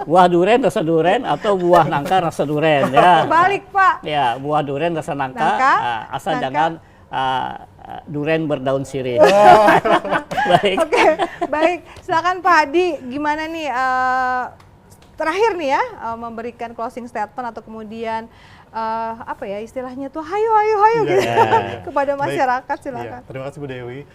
Buah durian rasa durian atau buah nangka rasa durian ya. Balik Pak. Ya, buah durian rasa nangka, asal nangka. jangan durian berdaun sirih. Baik. Oke, baik. Silakan Pak Hadi, gimana nih terakhir nih ya memberikan closing statement atau kemudian apa ya istilahnya tuh hayo gitu kepada masyarakat, silakan. Terima kasih Bu Dewi.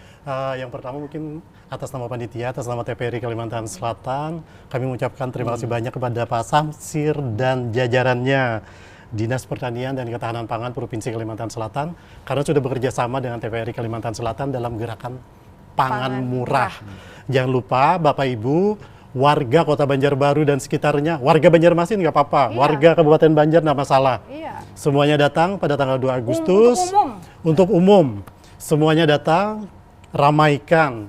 Yang pertama mungkin atas nama panitia, atas nama TPRI Kalimantan Selatan, kami mengucapkan terima kasih banyak kepada Pak Samsir dan jajarannya Dinas Pertanian dan Ketahanan Pangan Provinsi Kalimantan Selatan karena sudah bekerja sama dengan TPRI Kalimantan Selatan dalam gerakan pangan murah. Jangan lupa Bapak Ibu, warga Kota Banjarbaru dan sekitarnya, warga Banjarmasin nggak apa-apa, warga Kabupaten Banjar nggak masalah. Semuanya datang pada tanggal 2 Agustus untuk umum. Semuanya datang, ramaikan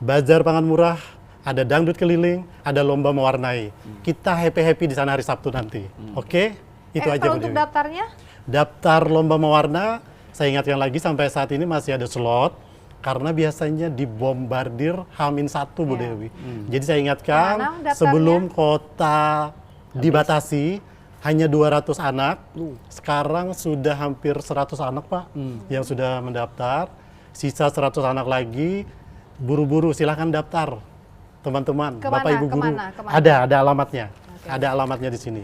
bazar pangan murah, ada dangdut keliling, ada lomba mewarnai. Kita happy-happy di sana hari Sabtu nanti. Oke? Itu aja kalau Bu untuk Dewi. daftarnya? Daftar lomba mewarna, saya ingatkan lagi sampai saat ini masih ada slot karena biasanya dibombardir H-1 Bu Dewi. Jadi saya ingatkan sebelum kota dibatasi hanya 200 anak, sekarang sudah hampir 100 anak Pak yang sudah mendaftar, sisa 100 anak lagi, buru-buru silahkan daftar teman-teman, Bapak Ibu guru. Ada alamatnya. Ada alamatnya di sini.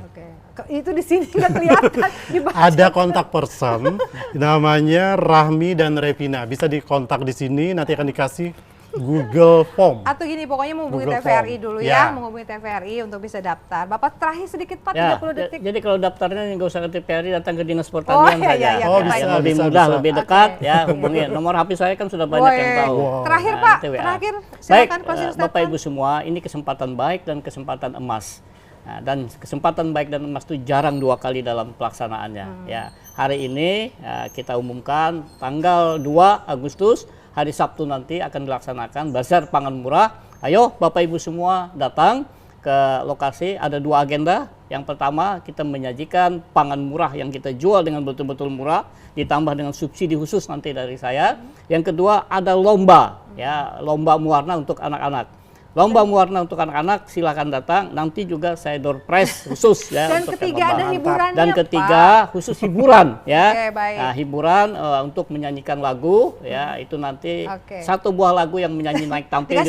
Itu di sini nggak kelihatan. Ada kontak person, namanya Rahmi dan Revina. Bisa dikontak di sini, nanti akan dikasih Google Form. Atau gini, pokoknya menghubungi Google TVRI Form. dulu ya, menghubungi TVRI untuk bisa daftar. Bapak terakhir sedikit Pak, 30 detik. Jadi kalau daftarnya nggak usah ke TVRI, datang ke Dinas Pertanian saja. Bisa, lebih mudah, lebih dekat ya, hubungi. Nomor HP saya kan sudah banyak yang tahu. Terakhir Pak, terakhir silakan closing statement. Bapak Ibu semua, ini kesempatan baik dan kesempatan emas. Nah, dan kesempatan baik dan emas itu jarang 2 kali dalam pelaksanaannya. Ya, hari ini kita umumkan tanggal 2 Agustus, hari Sabtu nanti akan dilaksanakan Bazar Pangan Murah. Ayo Bapak Ibu semua datang ke lokasi, ada 2 agenda. Yang pertama kita menyajikan pangan murah yang kita jual dengan betul-betul murah, ditambah dengan subsidi khusus nanti dari saya. Yang kedua ada lomba, ya lomba mewarna untuk anak-anak. Lomba mewarna untuk anak-anak silakan datang. Nanti juga saya door prize khusus ya. Dan untuk ketiga ada hiburannya. Dan ketiga khusus hiburan ya. Oke, baik. Nah, hiburan untuk menyanyikan lagu ya itu nanti 1 buah lagu yang menyanyi naik tampil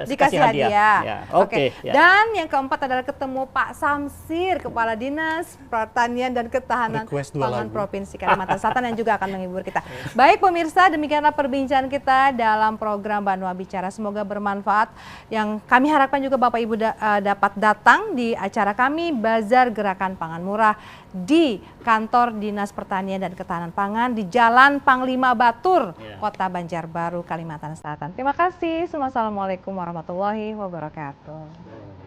dikasih hadiah. Ya, Oke. Ya. Dan yang keempat adalah ketemu Pak Samsir, Kepala Dinas Pertanian dan Ketahanan Pangan Provinsi Kalimantan Selatan yang juga akan menghibur kita. Baik pemirsa, demikianlah perbincangan kita dalam program Banua Bicara. Semoga bermanfaat. Yang kami harapkan juga Bapak Ibu dapat datang di acara kami Bazar Gerakan Pangan Murah di kantor Dinas Pertanian dan Ketahanan Pangan di Jalan Panglima Batur, Kota Banjarbaru, Kalimantan Selatan. Terima kasih. Wassalamualaikum warahmatullahi wabarakatuh.